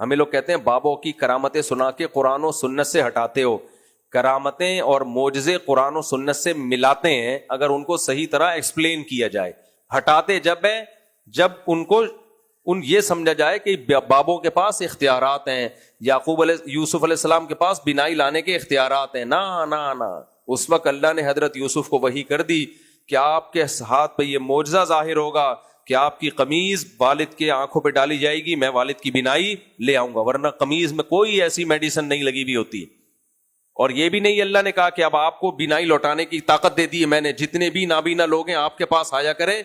ہمیں لوگ کہتے ہیں بابوں کی کرامتیں سنا کے قرآن و سنت سے ہٹاتے ہو. کرامتیں اور معجزے قرآن و سنت سے ملاتے ہیں اگر ان کو صحیح طرح ایکسپلین کیا جائے. ہٹاتے جب ہے جب ان کو یہ سمجھا جائے کہ بابوں کے پاس اختیارات ہیں، یوسف علیہ السلام کے پاس بینائی لانے کے اختیارات ہیں. نہ اس وقت اللہ نے حضرت یوسف کو وحی کر دی کہ آپ کے ہاتھ پہ یہ معجزہ ظاہر ہوگا کہ آپ کی قمیض والد کے آنکھوں پہ ڈالی جائے گی, میں والد کی بینائی لے آؤں گا, ورنہ قمیض میں کوئی ایسی میڈیسن نہیں لگی ہوئی ہوتی. اور یہ بھی نہیں اللہ نے کہا کہ اب آپ کو بینائی لوٹانے کی طاقت دے دی ہے میں نے, جتنے بھی نابینا لوگ ہیں آپ کے پاس آیا کریں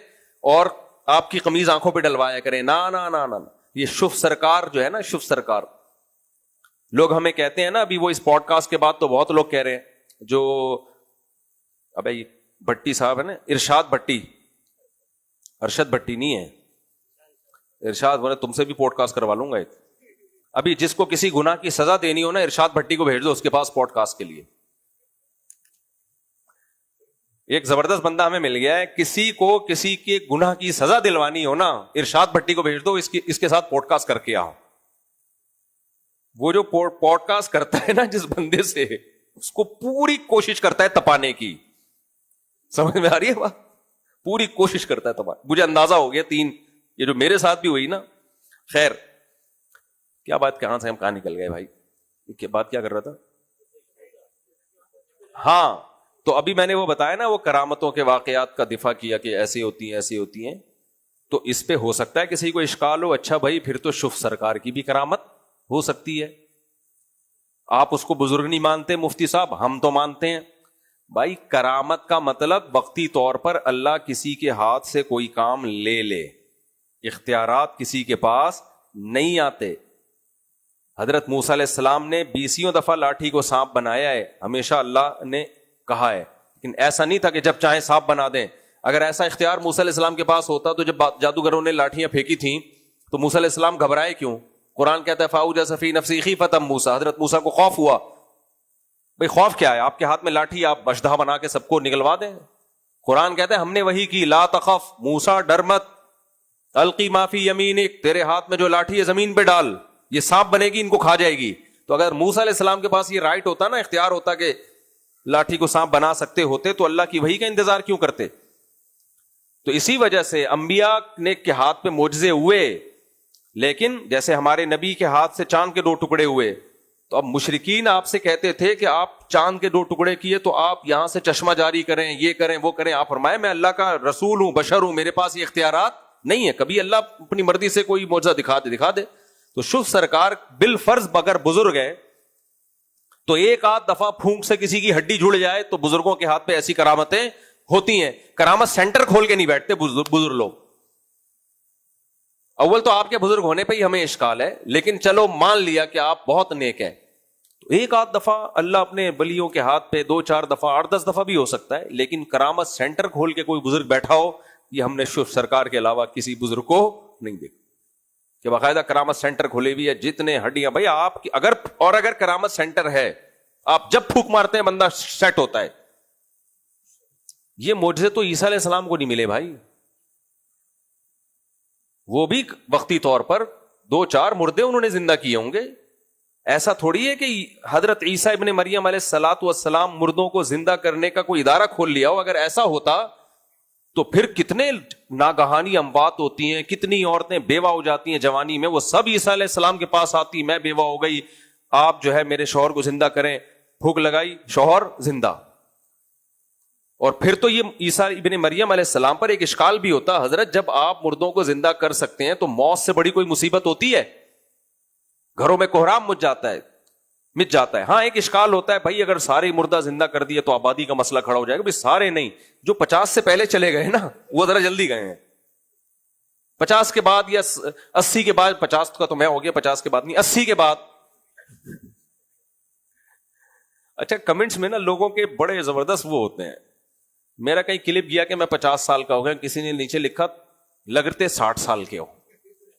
اور آپ کی قمیض آنکھوں پہ ڈلوایا کریں. نا نا نا نا, یہ شف سرکار جو ہے نا, شف سرکار لوگ ہمیں کہتے ہیں نا, ابھی وہ اس پوڈ کاسٹ کے بعد تو بہت لوگ کہہ رہے ہیں, جو ابے بھٹی صاحب ہے نا, ارشاد بھٹی, ارشد بھٹی نہیں ہے, ارشاد بولے تم سے بھی پوڈ کاسٹ کروا لوں گا ایک. ابھی جس کو کسی گناہ کی سزا دینی ہو نا, ارشاد بھٹی کو بھیج دو اس کے پاس پوڈ کاسٹ کے لیے. ایک زبردست بندہ ہمیں مل گیا ہے, کسی کو کسی کے گناہ کی سزا دلوانی ہو نا, ارشاد بھٹی کو بھیج دو, اس کے ساتھ پوڈ کاسٹ کر کے آؤ. وہ جو پوڈ کاسٹ کرتا ہے نا جس بندے سے, اس کو پوری کوشش کرتا ہے تپانے کی. سمجھ میں آ رہی ہے بات؟ پوری کوشش کرتا ہے تپانے. مجھے اندازہ ہو گیا 3 یہ جو میرے ساتھ بھی ہوئی نا. خیر کیا بات, کہاں سے ہم کہاں نکل گئے بھائی, بات کیا کر رہا تھا؟ ہاں, تو ابھی میں نے وہ بتایا نا, وہ کرامتوں کے واقعات کا دفاع کیا کہ ایسی ہوتی ہیں ایسی ہوتی ہیں. تو اس پہ ہو سکتا ہے کسی کو اشکال ہو, اچھا بھائی پھر تو شف سرکار کی بھی کرامت ہو سکتی ہے. آپ اس کو بزرگ نہیں مانتے مفتی صاحب, ہم تو مانتے ہیں. بھائی کرامت کا مطلب وقتی طور پر اللہ کسی کے ہاتھ سے کوئی کام لے لے, اختیارات کسی کے پاس نہیں آتے. حضرت موسیٰ علیہ السلام نے 20 دفعہ لاٹھی کو سانپ بنایا ہے, ہمیشہ اللہ نے کہا ہے, لیکن ایسا نہیں تھا کہ جب چاہیں سانپ بنا دیں. اگر ایسا اختیار موسیٰ علیہ السلام کے پاس ہوتا تو جب جادوگروں نے لاٹھیاں پھینکی تھیں تو موسیٰ علیہ السلام گھبرائے کیوں؟ قرآن کہتا ہے فَأَوْجَسَ فِي نَفْسِهِ خِيفَةً مُوسَىٰ, حضرت موسیٰ کو خوف ہوا. بھئی خوف کیا ہے, آپ کے ہاتھ میں لاٹھی, آپ بشدھا بنا کے سب کو نگلوا دیں. قرآن کہتا ہے ہم نے وحی کی, لا تخف موسیٰ ڈر مت, القی ما فی یمینک, تیرے ہاتھ میں جو لاٹھی ہے زمین پہ ڈال, یہ سانپ بنے گی, ان کو کھا جائے گی. تو اگر موسیٰ علیہ السلام کے پاس یہ رائٹ ہوتا نا, اختیار ہوتا کہ لاٹھی کو سانپ بنا سکتے ہوتے, تو اللہ کی وحی کا انتظار کیوں کرتے؟ تو اسی وجہ سے انبیاء نے کے ہاتھ پہ معجزے ہوئے, لیکن جیسے ہمارے نبی کے ہاتھ سے چاند کے 2 ٹکڑے ہوئے, تو اب مشرکین آپ سے کہتے تھے کہ آپ چاند کے 2 ٹکڑے کیے تو آپ یہاں سے چشمہ جاری کریں, یہ کریں وہ کریں. آپ فرمائے میں اللہ کا رسول ہوں, بشر ہوں, میرے پاس یہ اختیارات نہیں ہے. کبھی اللہ اپنی مرضی سے کوئی معجزہ دکھا دے. تو شف سرکار بالفرض اگر بزرگ ہے تو ایک آدھ دفعہ پھونک سے کسی کی ہڈی جڑ جائے تو بزرگوں کے ہاتھ پہ ایسی کرامتیں ہوتی ہیں. کرامت سینٹر کھول کے نہیں بیٹھتے بزرگ لوگ. اول تو آپ کے بزرگ ہونے پہ ہی ہمیں اشکال ہے, لیکن چلو مان لیا کہ آپ بہت نیک ہیں, تو ایک آدھ دفعہ اللہ اپنے ولیوں کے ہاتھ پہ 2-4 دفعہ 8-10 دفعہ بھی ہو سکتا ہے, لیکن کرامت سینٹر کھول کے کوئی بزرگ بیٹھا ہو, یہ ہم نے شف سرکار کے علاوہ کسی بزرگ کو نہیں دیکھا کہ باقاعدہ کرامت سینٹر کھلے ہوئی ہے, جتنے ہڈیاں. بھائی آپ اگر کرامت سینٹر ہے, آپ جب پھونک مارتے ہیں بندہ سیٹ ہوتا ہے. یہ معجزے تو عیسیٰ علیہ السلام کو نہیں ملے بھائی, وہ بھی وقتی طور پر 2-4 مردے انہوں نے زندہ کیے ہوں گے. ایسا تھوڑی ہے کہ حضرت عیسیٰ ابن مریم علیہ الصلوۃ والسلام مردوں کو زندہ کرنے کا کوئی ادارہ کھول لیا ہو. اگر ایسا ہوتا تو پھر کتنے ناگہانی اموات ہوتی ہیں, کتنی عورتیں بیوہ ہو جاتی ہیں جوانی میں, وہ سب عیسیٰ علیہ السلام کے پاس آتی, میں بیوہ ہو گئی, آپ جو ہے میرے شوہر کو زندہ کریں, پھونک لگائی, شوہر زندہ. اور پھر تو یہ عیسیٰ ابن مریم علیہ السلام پر ایک اشکال بھی ہوتا, حضرت جب آپ مردوں کو زندہ کر سکتے ہیں تو موت سے بڑی کوئی مصیبت ہوتی ہے؟ گھروں میں کوہرام مچ جاتا ہے. ہاں ایک اشکال ہوتا ہے بھائی, اگر سارے مردہ زندہ کر دیے تو آبادی کا مسئلہ کھڑا ہو جائے گا. بھائی سارے نہیں, جو 50 سے پہلے چلے گئے نا وہ ذرا جلدی گئے ہیں. 50 کے بعد یا 80 کے بعد, 50 کا تو میں ہو گیا, 50 کے بعد نہیں, 80 کے بعد. اچھا کمنٹس میں نا لوگوں کے بڑے زبردست وہ ہوتے ہیں. میرا کہیں کلپ گیا کہ میں 50 سال کا ہو گیا, کسی نے نیچے لکھا لگتے 60 سال کے ہو.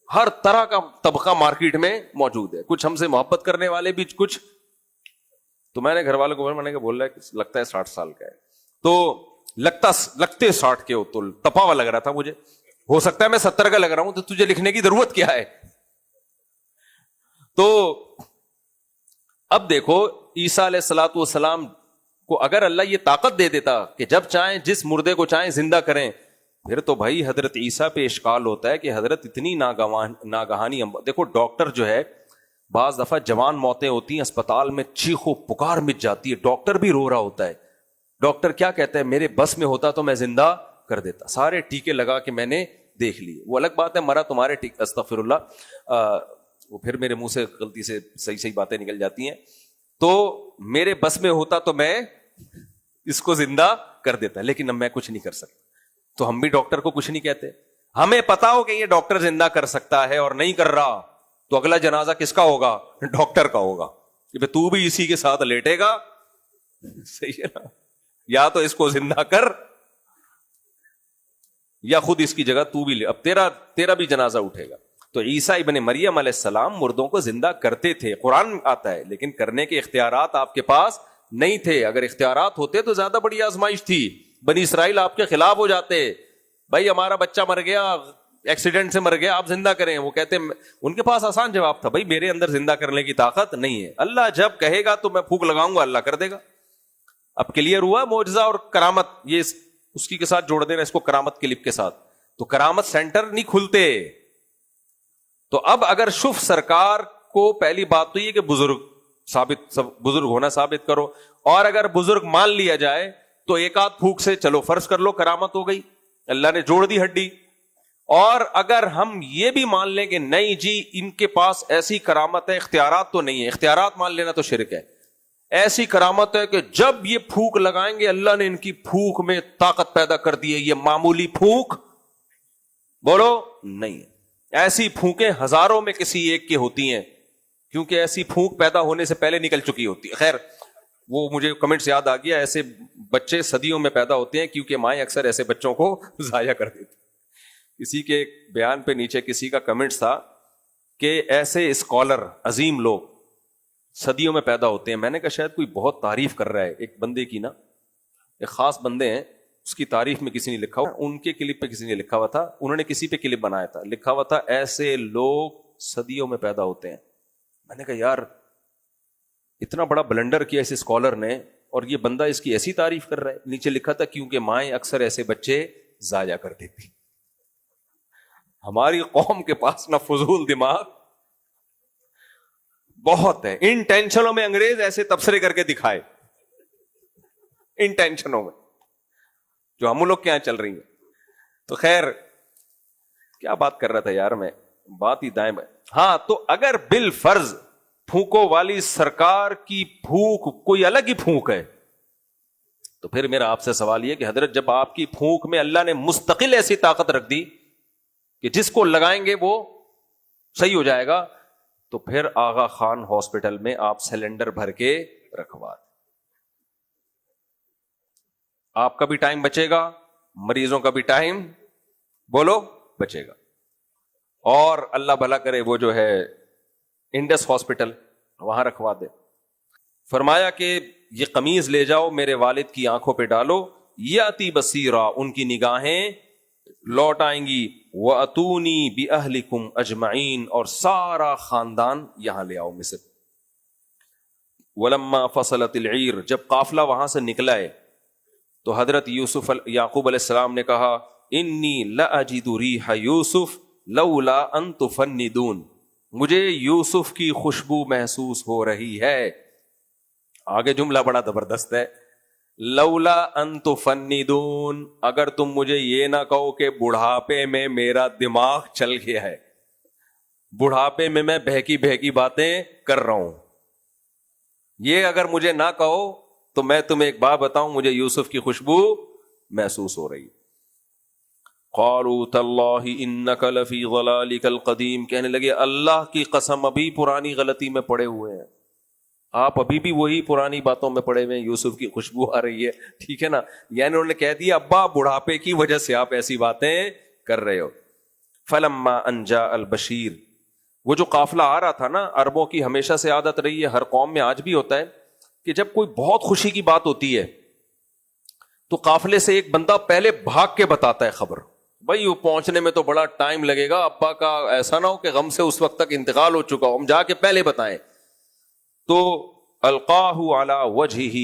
ہر طرح کا طبقہ مارکیٹ میں موجود ہے, کچھ ہم سے محبت کرنے والے بھی, کچھ. تو میں نے گھر والوں کو میں نے بول رہا ہے لگتا ہے 60 سال کا ہے, تو لگتے 60 کے ہو تو تپاوا لگ رہا تھا مجھے. ہو سکتا ہے میں 70 کا لگ رہا ہوں, تو تجھے لکھنے کی ضرورت کیا ہے؟ تو اب دیکھو عیسیٰ علیہ الصلوۃ والسلام کو اگر اللہ یہ طاقت دے دیتا کہ جب چاہیں جس مردے کو چاہیں زندہ کریں, پھر تو بھائی حضرت عیسیٰ پہ اشکال ہوتا ہے کہ حضرت اتنی ناگہانی. دیکھو ڈاکٹر جو ہے, بعض دفعہ جوان موتیں ہوتی ہیں, اسپتال میں چیخو پکار مچ جاتی ہے, ڈاکٹر بھی رو رہا ہوتا ہے. ڈاکٹر کیا کہتا ہے, میرے بس میں ہوتا تو میں زندہ کر دیتا, سارے ٹیکے لگا کے میں نے دیکھ لیے. وہ الگ بات ہے مرا تمہارے, ٹھیک استغفر اللہ, وہ پھر میرے منہ سے غلطی سے صحیح باتیں نکل جاتی ہیں. تو میرے بس میں ہوتا تو میں اس کو زندہ کر دیتا, لیکن اب میں کچھ نہیں کر سکتا. تو ہم بھی ڈاکٹر کو کچھ نہیں کہتے. ہمیں پتا ہو کہ یہ ڈاکٹر زندہ کر سکتا ہے اور نہیں کر رہا, تو اگلا جنازہ کس کا ہوگا؟ ڈاکٹر کا ہوگا, کہ تو بھی اسی کے ساتھ لیٹے گا. صحیح ہے نا, یا تو اس کو زندہ کر یا خود اس کی جگہ تو بھی لے, اب تیرا بھی جنازہ اٹھے گا. تو عیسیٰ ابن مریم علیہ السلام مردوں کو زندہ کرتے تھے, قرآن آتا ہے, لیکن کرنے کے اختیارات آپ کے پاس نہیں تھے. اگر اختیارات ہوتے تو زیادہ بڑی آزمائش تھی, بنی اسرائیل آپ کے خلاف ہو جاتے. بھائی ہمارا بچہ مر گیا, ایکسیڈنٹ سے مر گیا, آپ زندہ کریں. وہ کہتے ان کے پاس آسان جواب تھا, بھائی میرے اندر زندہ کرنے کی طاقت نہیں ہے, اللہ جب کہے گا تو میں پھونک لگاؤں گا, اللہ کر دے گا. اب کلیئر ہوا معجزہ اور کرامت, یہ اس کی کے ساتھ جوڑ دینا اس کو کرامت کلپ کے ساتھ. تو کرامت سینٹر نہیں کھلتے. تو اب اگر شف سرکار کو پہلی بات تو یہ کہ بزرگ ہونا ثابت کرو, اور اگر بزرگ مان لیا جائے تو ایک آدھ پھونک سے چلو فرض کر لو کرامت ہو گئی, اللہ نے جوڑ دی ہڈی. اور اگر ہم یہ بھی مان لیں کہ نہیں جی ان کے پاس ایسی کرامت ہے, اختیارات تو نہیں ہے, اختیارات مان لینا تو شرک ہے, ایسی کرامت ہے کہ جب یہ پھونک لگائیں گے اللہ نے ان کی پھونک میں طاقت پیدا کر دی ہے, یہ معمولی پھونک بولو نہیں ہے. ایسی پھونکیں ہزاروں میں کسی ایک کی ہوتی ہیں, کیونکہ ایسی پھونک پیدا ہونے سے پہلے نکل چکی ہوتی ہے. خیر وہ مجھے کمنٹس یاد آ گیا, ایسے بچے صدیوں میں پیدا ہوتے ہیں کیونکہ مائیں اکثر ایسے بچوں کو ضائع کر دیتی. کسی کے بیان پہ نیچے کسی کا کمنٹس تھا کہ ایسے اسکالر عظیم لوگ صدیوں میں پیدا ہوتے ہیں. میں نے کہا شاید کوئی بہت تعریف کر رہا ہے ایک بندے کی نا, ایک خاص بندے ہیں, اس کی تعریف میں کسی نے لکھا ہوا, ان کے کلپ پہ کسی نے لکھا ہوا تھا, انہوں نے کسی پہ کلپ بنایا تھا, لکھا ہوا تھا ایسے لوگ صدیوں میں پیدا ہوتے ہیں. میں نے کہا یار اتنا بڑا بلنڈر کیا اس اسکالر نے, اور یہ بندہ اس کی ایسی تعریف کر رہا ہے. نیچے لکھا تھا کیونکہ مائیں اکثر ایسے بچے ضائع کر دیتی. ہماری قوم کے پاس نہ فضول دماغ بہت ہے. ان ٹینشنوں میں انگریز ایسے تبصرے کر کے دکھائے, ان ٹینشنوں میں جو ہم لوگ کیا چل رہی ہیں. تو خیر کیا بات کر رہا تھا یار میں, بات ہی دائم ہے. ہاں تو اگر بالفرض پھونکوں والی سرکار کی پھونک کوئی الگ ہی پھونک ہے, تو پھر میرا آپ سے سوال یہ کہ حضرت جب آپ کی پھونک میں اللہ نے مستقل ایسی طاقت رکھ دی کہ جس کو لگائیں گے وہ صحیح ہو جائے گا, تو پھر آغا خان ہاسپٹل میں آپ سلنڈر بھر کے رکھوا دیں, آپ کا بھی ٹائم بچے گا, مریضوں کا بھی ٹائم بولو بچے گا. اور اللہ بھلا کرے وہ جو ہے انڈس ہاسپٹل وہاں رکھوا دے. فرمایا کہ یہ قمیض لے جاؤ میرے والد کی آنکھوں پہ ڈالو, یاتی بصیرا, ان کی نگاہیں لوٹ آئیں گی, وَأْتُونِي بِأَهْلِكُمْ أَجْمَعِينَ, اور سارا خاندان یہاں لے آؤ مصر. وَلَمَّا فَصَلَتِ الْعِيرُ, جب قافلہ وہاں سے نکلا ہے تو حضرت یعقوب علیہ السلام نے کہا انی لأجد ریح یوسف لولا ان تفندون, مجھے یوسف کی خوشبو محسوس ہو رہی ہے. آگے جملہ بڑا زبردست ہے, لولا ان تفندون, اگر تم مجھے یہ نہ کہو کہ بڑھاپے میں میرا دماغ چل گیا ہے, بڑھاپے میں میں بہکی بہکی باتیں کر رہا ہوں, یہ اگر مجھے نہ کہو تو میں تمہیں ایک بات بتاؤں, مجھے یوسف کی خوشبو محسوس ہو رہی. قالوا تاللہ انک لفی ضلالک القدیم, کہنے لگے اللہ کی قسم ابھی پرانی غلطی میں پڑے ہوئے ہیں, آپ ابھی بھی وہی پرانی باتوں میں پڑے ہوئے ہیں, یوسف کی خوشبو آ رہی ہے. ٹھیک ہے نا, یعنی انہوں نے کہہ دیا ابا بڑھاپے کی وجہ سے آپ ایسی باتیں کر رہے ہو. فلما ان جاء البشیر, وہ جو قافلہ آ رہا تھا نا, عربوں کی ہمیشہ سے عادت رہی ہے, ہر قوم میں آج بھی ہوتا ہے کہ جب کوئی بہت خوشی کی بات ہوتی ہے تو قافلے سے ایک بندہ پہلے بھاگ کے بتاتا ہے خبر, بھائی وہ پہنچنے میں تو بڑا ٹائم لگے گا, ابا کا ایسا نہ ہو کہ غم سے اس وقت تک انتقال ہو چکا ہو, ہم جا کے پہلے بتائیں. تو القاہ علی وجہہ,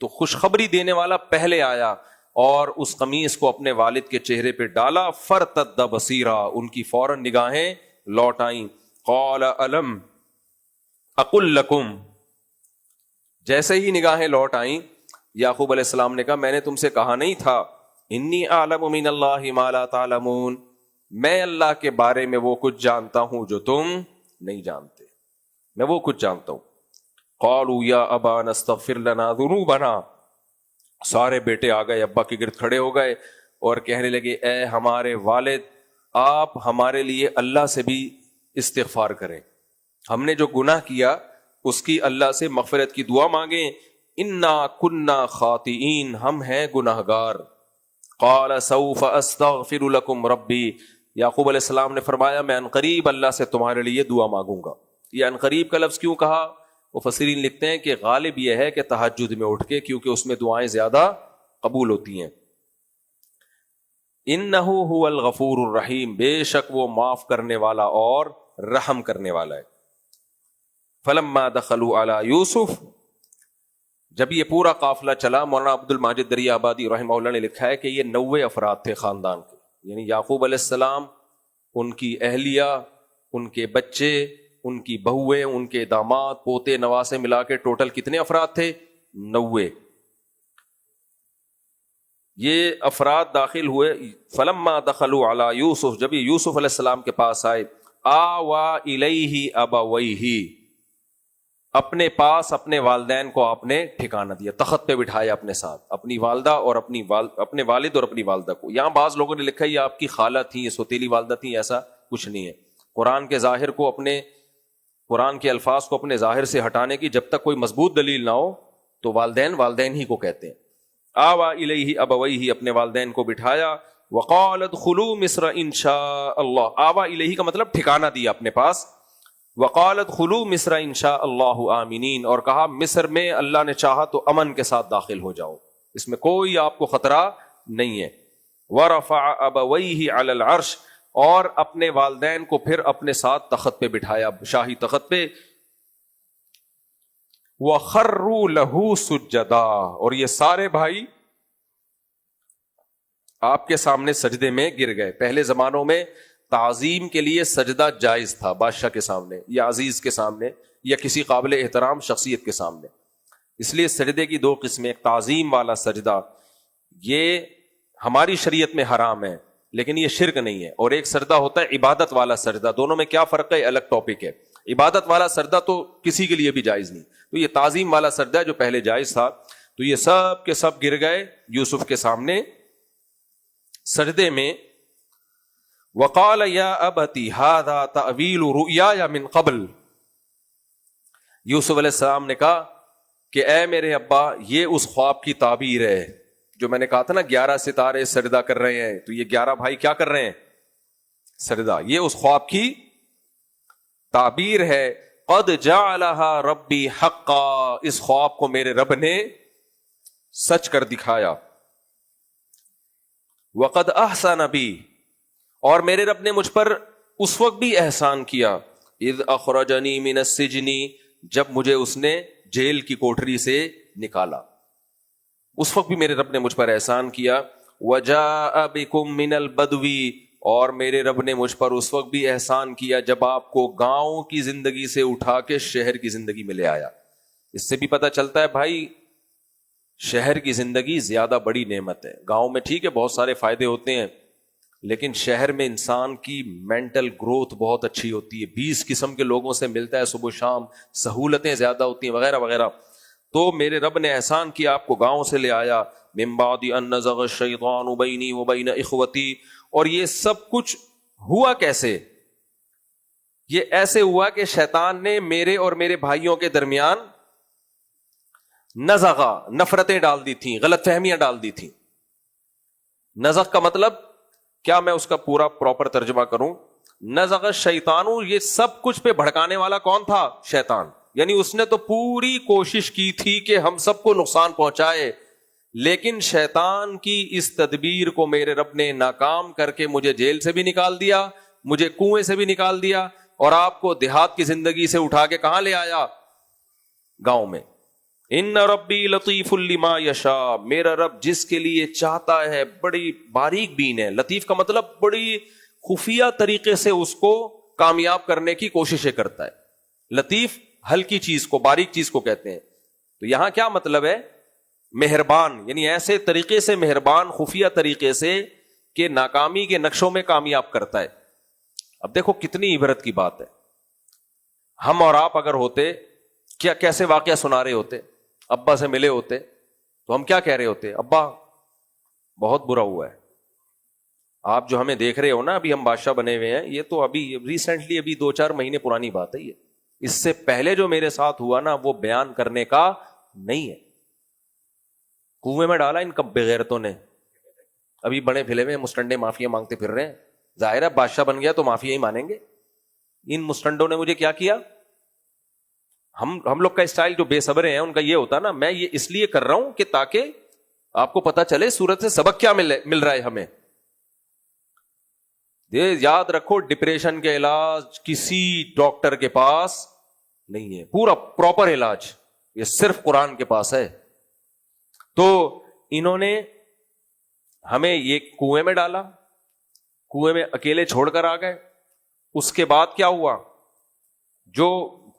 تو خوشخبری دینے والا پہلے آیا اور اس قمیص کو اپنے والد کے چہرے پہ ڈالا. فرتد بصیرا, ان کی فوراً نگاہیں لوٹ آئیں. قال الم اقل لکم, جیسے ہی نگاہیں لوٹ آئیں یعقوب علیہ السلام نے کہا میں نے تم سے کہا نہیں تھا, انی اعلم من اللہ ما لا تعلمون, میں اللہ کے بارے میں وہ کچھ جانتا ہوں جو تم نہیں جانتے، میں وہ کچھ جانتا ہوں۔ قالوا یا ابانا استغفر لنا ذنوبنا، سارے بیٹے آ گئے، ابا کے گرد کھڑے ہو گئے اور کہنے لگے اے ہمارے والد، آپ ہمارے لیے اللہ سے بھی استغفار کریں، ہم نے جو گناہ کیا اس کی اللہ سے مغفرت کی دعا مانگیں، انا کنا خاطئین، ہم ہیں گناہگار۔ قال سوف استغفر لکم ربی، یعقوب علیہ السلام نے فرمایا میں عنقریب اللہ سے تمہارے لیے دعا مانگوں گا۔ یہ عنقریب کا لفظ کیوں کہا؟ مفسرین لکھتے ہیں کہ غالب یہ ہے کہ تہجد میں اٹھ کے، کیونکہ اس میں دعائیں زیادہ قبول ہوتی ہیں۔ انہ هو الغفور الرحیم، بے شک وہ معاف کرنے والا اور رحم کرنے والا ہے۔ فلما دخلوا علی یوسف، جب یہ پورا قافلہ چلا، مولانا عبد الماجد دریا آبادی رحمہ اللہ نے لکھا ہے کہ یہ 90 افراد تھے خاندان کے، یعنی یعقوب علیہ السلام، ان کی اہلیہ، ان کے بچے، ان کی بہویں، ان کے داماد، پوتے، نواسے ملا کے ٹوٹل کتنے افراد تھے؟ 90۔ یہ افراد داخل ہوئے۔ فلما دخلوا علی یوسف، جب یہ یوسف علیہ السلام کے پاس آئے، آوا الیہ ابویہ، اپنے پاس اپنے والدین کو آپ نے ٹھکانہ دیا، تخت پہ بٹھایا اپنے ساتھ، اپنی والدہ اور اپنے والد اور اپنی والدہ کو۔ یہاں بعض لوگوں نے لکھا ہے یہ آپ کی خالہ تھیں، یہ سوتیلی والدہ تھیں، ایسا کچھ نہیں ہے۔ قرآن کے ظاہر کو قرآن کے الفاظ کو اپنے ظاہر سے ہٹانے کی جب تک کوئی مضبوط دلیل نہ ہو تو والدین ہی کو کہتے ہیں۔ آوا الیہ ابویہ، اپنے والدین کو بٹھایا، وقال ادخلوا مصر ان شاء اللہ، آوا الیہ کا مطلب ٹھکانہ دیا اپنے پاس، وقال ادخلوا مصر ان شاء اللہ آمنین، اور کہا مصر میں اللہ نے چاہا تو امن کے ساتھ داخل ہو جاؤ، اس میں کوئی آپ کو خطرہ نہیں ہے۔ ورفع ابویہ علی العرش، اور اپنے والدین کو پھر اپنے ساتھ تخت پہ بٹھایا، شاہی تخت پہ۔ وَخَرُّوا لَهُ سُجَّدًا، اور یہ سارے بھائی آپ کے سامنے سجدے میں گر گئے۔ پہلے زمانوں میں تعظیم کے لیے سجدہ جائز تھا، بادشاہ کے سامنے یا عزیز کے سامنے یا کسی قابل احترام شخصیت کے سامنے۔ اس لیے سجدے کی 2 قسمیں، ایک تعظیم والا سجدہ، یہ ہماری شریعت میں حرام ہے لیکن یہ شرک نہیں ہے، اور ایک سجدہ ہوتا ہے عبادت والا سجدہ، دونوں میں کیا فرق ہے الگ ٹاپک ہے۔ عبادت والا سجدہ تو کسی کے لیے بھی جائز نہیں، تو یہ تعظیم والا سجدہ جو پہلے جائز تھا، تو یہ سب کے سب گر گئے یوسف کے سامنے سجدے میں۔ وقال یا ابتی ھذا تأویل رؤیایا من قبل، یوسف علیہ السلام نے کہا کہ اے میرے ابا، یہ اس خواب کی تعبیر ہے جو میں نے کہا تھا نا 11 ستارے سجدہ کر رہے ہیں، تو یہ 11 بھائی کیا کر رہے ہیں؟ سجدہ، یہ اس خواب کی تعبیر ہے۔ قد جعلها ربی حقا، اس خواب کو میرے رب نے سچ کر دکھایا۔ وقد احسن بی، اور میرے رب نے مجھ پر اس وقت بھی احسان کیا، اذ اخرجنی من السجن، جب مجھے اس نے جیل کی کوٹری سے نکالا، اس وقت بھی میرے رب نے مجھ پر احسان کیا۔ وجاء بکم من البدو، اور میرے رب نے مجھ پر اس وقت بھی احسان کیا جب آپ کو گاؤں کی زندگی سے اٹھا کے شہر کی زندگی میں لے آیا۔ اس سے بھی پتہ چلتا ہے بھائی شہر کی زندگی زیادہ بڑی نعمت ہے۔ گاؤں میں ٹھیک ہے بہت سارے فائدے ہوتے ہیں، لیکن شہر میں انسان کی مینٹل گروتھ بہت اچھی ہوتی ہے، 20 قسم کے لوگوں سے ملتا ہے صبح شام، سہولتیں زیادہ ہوتی ہیں وغیرہ وغیرہ۔ تو میرے رب نے احسان کیا، آپ کو گاؤں سے لے آیا۔ من بعد ان نزغ الشیطان بینی وبین اخوتی، اور یہ سب کچھ ہوا کیسے؟ یہ ایسے ہوا کہ شیطان نے میرے اور میرے بھائیوں کے درمیان نزغا، نفرتیں ڈال دی تھیں، غلط فہمیاں ڈال دی تھیں۔ نزغ کا مطلب کیا، میں اس کا پورا پراپر ترجمہ کروں؟ نزغ الشیطان، یہ سب کچھ پہ بھڑکانے والا کون تھا؟ شیطان۔ یعنی اس نے تو پوری کوشش کی تھی کہ ہم سب کو نقصان پہنچائے، لیکن شیطان کی اس تدبیر کو میرے رب نے ناکام کر کے مجھے جیل سے بھی نکال دیا، مجھے کنویں سے بھی نکال دیا، اور آپ کو دیہات کی زندگی سے اٹھا کے کہاں لے آیا؟ گاؤں میں۔ ان ربی لطیف لما یشاء، میرا رب جس کے لیے چاہتا ہے بڑی باریک بین ہے۔ لطیف کا مطلب بڑی خفیہ طریقے سے اس کو کامیاب کرنے کی کوششیں کرتا ہے۔ لطیف ہلکی چیز کو، باریک چیز کو کہتے ہیں۔ تو یہاں کیا مطلب ہے؟ مہربان، یعنی ایسے طریقے سے مہربان، خفیہ طریقے سے کہ ناکامی کے نقشوں میں کامیاب کرتا ہے. اب دیکھو کتنی عبرت کی بات ہے. ہم اور آپ اگر ہوتے, کیا کیسے واقعہ سنا رہے ہوتے, ابا سے ملے ہوتے تو ہم کیا کہہ رہے ہوتے؟ ابا بہت برا ہوا ہے. آپ جو ہمیں دیکھ رہے ہو نا, ابھی ہم بادشاہ بنے ہوئے ہیں, یہ تو ابھی ریسنٹلی, ابھی 2-4 مہینے پرانی بات ہے. یہ اس سے پہلے جو میرے ساتھ ہوا نا, وہ بیان کرنے کا نہیں ہے. کنویں میں ڈالا ان کب بغیرتوں نے, ابھی بڑے پھلے ہوئے مسٹنڈے معافیا مانگتے پھر رہے ہیں. ظاہر ہے بادشاہ بن گیا تو معافیا ہی مانیں گے. ان مسٹنڈوں نے مجھے کیا کیا؟ ہم لوگ کا اسٹائل جو بے صبرے ہیں ان کا یہ ہوتا نا, میں یہ اس لیے کر رہا ہوں کہ تاکہ آپ کو پتا چلے سورت سے سبق کیا مل رہا ہے ہمیں. یہ یاد رکھو, ڈپریشن کے علاج کسی ڈاکٹر کے پاس نہیں ہے, پورا پراپر علاج یہ صرف قرآن کے پاس ہے. تو انہوں نے ہمیں یہ کنویں میں ڈالا, کنویں میں اکیلے چھوڑ کر آ گئے. اس کے بعد کیا ہوا؟ جو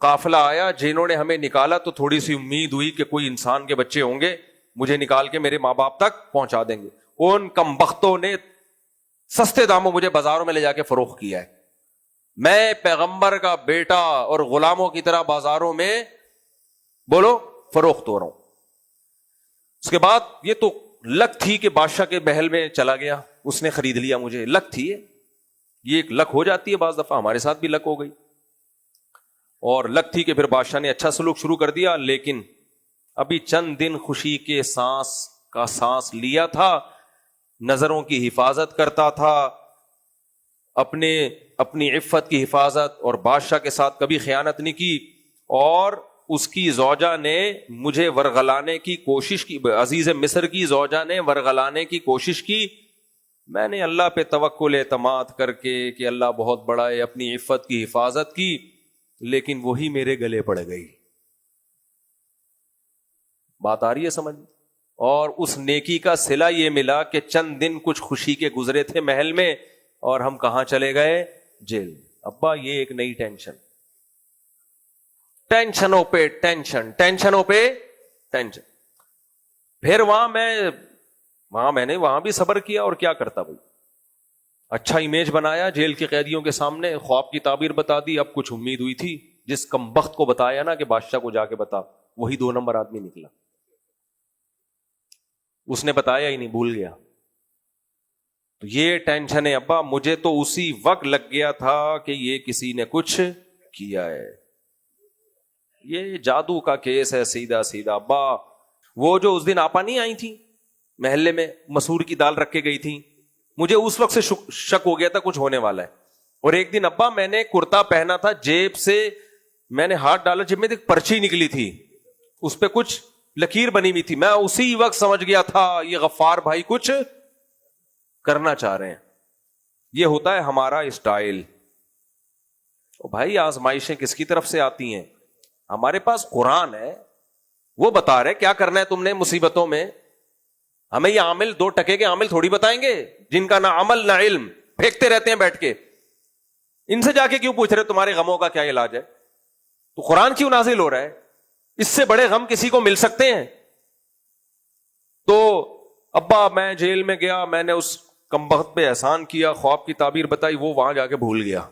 قافلہ آیا, جنہوں نے ہمیں نکالا, تو تھوڑی سی امید ہوئی کہ کوئی انسان کے بچے ہوں گے, مجھے نکال کے میرے ماں باپ تک پہنچا دیں گے. ان کمبختوں نے سستے داموں مجھے بازاروں میں لے جا کے فروخت کیا ہے. میں پیغمبر کا بیٹا اور غلاموں کی طرح بازاروں میں بولو فروخت ہو رہا ہوں. اس کے بعد یہ تو لک تھی کہ بادشاہ کے محل میں چلا گیا, اس نے خرید لیا مجھے, لک تھی یہ ایک لک ہو جاتی ہے بعض دفعہ, ہمارے ساتھ بھی لک ہو گئی. اور لک تھی کہ پھر بادشاہ نے اچھا سلوک شروع کر دیا. لیکن ابھی چند دن خوشی کے سانس لیا تھا, نظروں کی حفاظت کرتا تھا, اپنی عفت کی حفاظت, اور بادشاہ کے ساتھ کبھی خیانت نہیں کی. اور اس کی زوجہ نے مجھے ورغلانے کی کوشش کی, عزیز مصر کی زوجہ نے ورغلانے کی کوشش کی. میں نے اللہ پہ توکل اعتماد کر کے کہ اللہ بہت بڑا ہے, اپنی عفت کی حفاظت کی, لیکن وہی میرے گلے پڑ گئی. بات آ رہی ہے سمجھ؟ اور اس نیکی کا صلہ یہ ملا کہ چند دن کچھ خوشی کے گزرے تھے محل میں, اور ہم کہاں چلے گئے؟ جیل. ابا یہ ایک نئی ٹینشن, ٹینشنوں پہ ٹینشن, ٹینشنوں پہ ٹینشن. پھر میں نے وہاں بھی صبر کیا, اور کیا کرتا بھائی, اچھا امیج بنایا جیل کے قیدیوں کے سامنے, خواب کی تعبیر بتا دی. اب کچھ امید ہوئی تھی, جس کمبخت کو بتایا نا کہ بادشاہ کو جا کے بتا, وہی 2 نمبر آدمی نکلا. اس نے بتایا ہی نہیں, بھول گیا. تو یہ ٹینشن ہے ابا. مجھے تو اسی وقت لگ گیا تھا کہ یہ کسی نے کچھ کیا ہے. یہ جادو کا کیس ہے سیدھا سیدھا. ابا وہ جو اس دن آپا نہیں آئی تھی محلے میں, مسور کی دال رکھ کے گئی تھی, مجھے اس وقت سے شک ہو گیا تھا کچھ ہونے والا ہے. اور ایک دن ابا میں نے کرتا پہنا تھا, جیب سے میں نے ہاتھ ڈالا, جیب میں ایک پرچی نکلی تھی, اس پہ کچھ لکیر بنی ہوئی تھی. میں اسی وقت سمجھ گیا تھا یہ غفار بھائی کچھ کرنا چاہ رہے ہیں. یہ ہوتا ہے ہمارا اسٹائل. بھائی آزمائشیں کس کی طرف سے آتی ہیں؟ ہمارے پاس قرآن ہے, وہ بتا رہے کیا کرنا ہے تم نے مصیبتوں میں. ہمیں یہ عامل 2 ٹکے کے عامل تھوڑی بتائیں گے, جن کا نہ عمل نہ علم, پھینکتے رہتے ہیں بیٹھ کے. ان سے جا کے کیوں پوچھ رہے تمہارے غموں کا کیا علاج ہے؟ تو قرآن کیوں نازل ہو رہا ہے؟ اس سے بڑے غم کسی کو مل سکتے ہیں؟ تو ابا میں جیل میں گیا, میں نے اس کمبخت پہ احسان کیا, خواب کی تعبیر بتائی, وہ وہاں جا کے بھول گیا.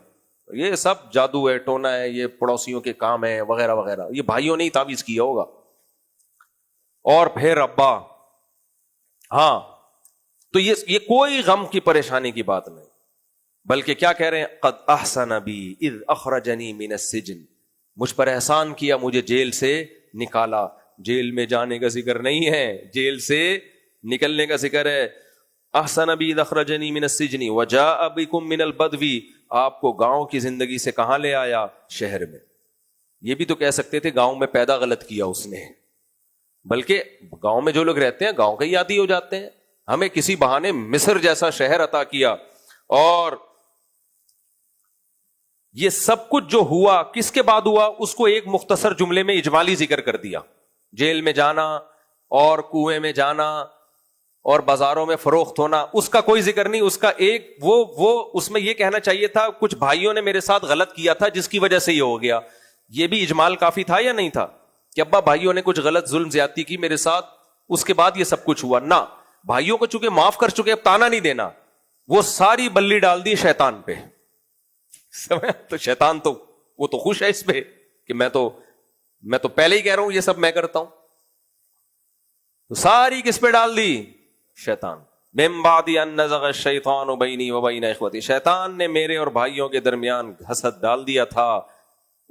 یہ سب جادو ہے, ٹونا ہے, یہ پڑوسیوں کے کام ہے وغیرہ وغیرہ. یہ بھائیوں نے ہی تعویذ کیا ہوگا. اور پھر ابا ہاں, تو یہ کوئی غم کی پریشانی کی بات نہیں, بلکہ کیا کہہ رہے ہیں؟ قد احسن بی اذ اخرجنی من السجن, مجھ پر احسان کیا, مجھے جیل سے نکالا. جیل میں جانے کا ذکر نہیں ہے, جیل سے نکلنے کا ذکر ہے. احسن بی اذ اخرجنی من السجن وجاء بکم من البدو, آپ کو گاؤں کی زندگی سے کہاں لے آیا؟ شہر میں. یہ بھی تو کہہ سکتے تھے گاؤں میں پیدا غلط کیا اس نے, بلکہ گاؤں میں جو لوگ رہتے ہیں گاؤں کے ہی عادی ہو جاتے ہیں. ہمیں کسی بہانے مصر جیسا شہر عطا کیا. اور یہ سب کچھ جو ہوا کس کے بعد ہوا, اس کو ایک مختصر جملے میں اجمالی ذکر کر دیا. جیل میں جانا اور کنویں میں جانا اور بازاروں میں فروخت ہونا, اس کا کوئی ذکر نہیں. اس کا ایک وہ اس میں یہ کہنا چاہیے تھا کچھ بھائیوں نے میرے ساتھ غلط کیا تھا جس کی وجہ سے یہ ہو گیا. یہ بھی اجمال کافی تھا یا نہیں تھا کہ ابا بھائیوں نے کچھ غلط ظلم زیادتی کی میرے ساتھ, اس کے بعد یہ سب کچھ ہوا. نہ, بھائیوں کو چونکہ معاف کر چکے, اب تانا نہیں دینا. وہ ساری بلی ڈال دی شیطان پہ. تو شیطان تو وہ تو خوش ہے اس پہ کہ میں تو پہلے ہی کہہ رہا ہوں یہ سب میں کرتا ہوں. تو ساری کس پہ ڈال دی؟ شیطان. من بعد ان نزغ الشیطان بینی و بین اخوتی، شیطان نے میرے اور بھائیوں کے درمیان حسد ڈال دیا تھا،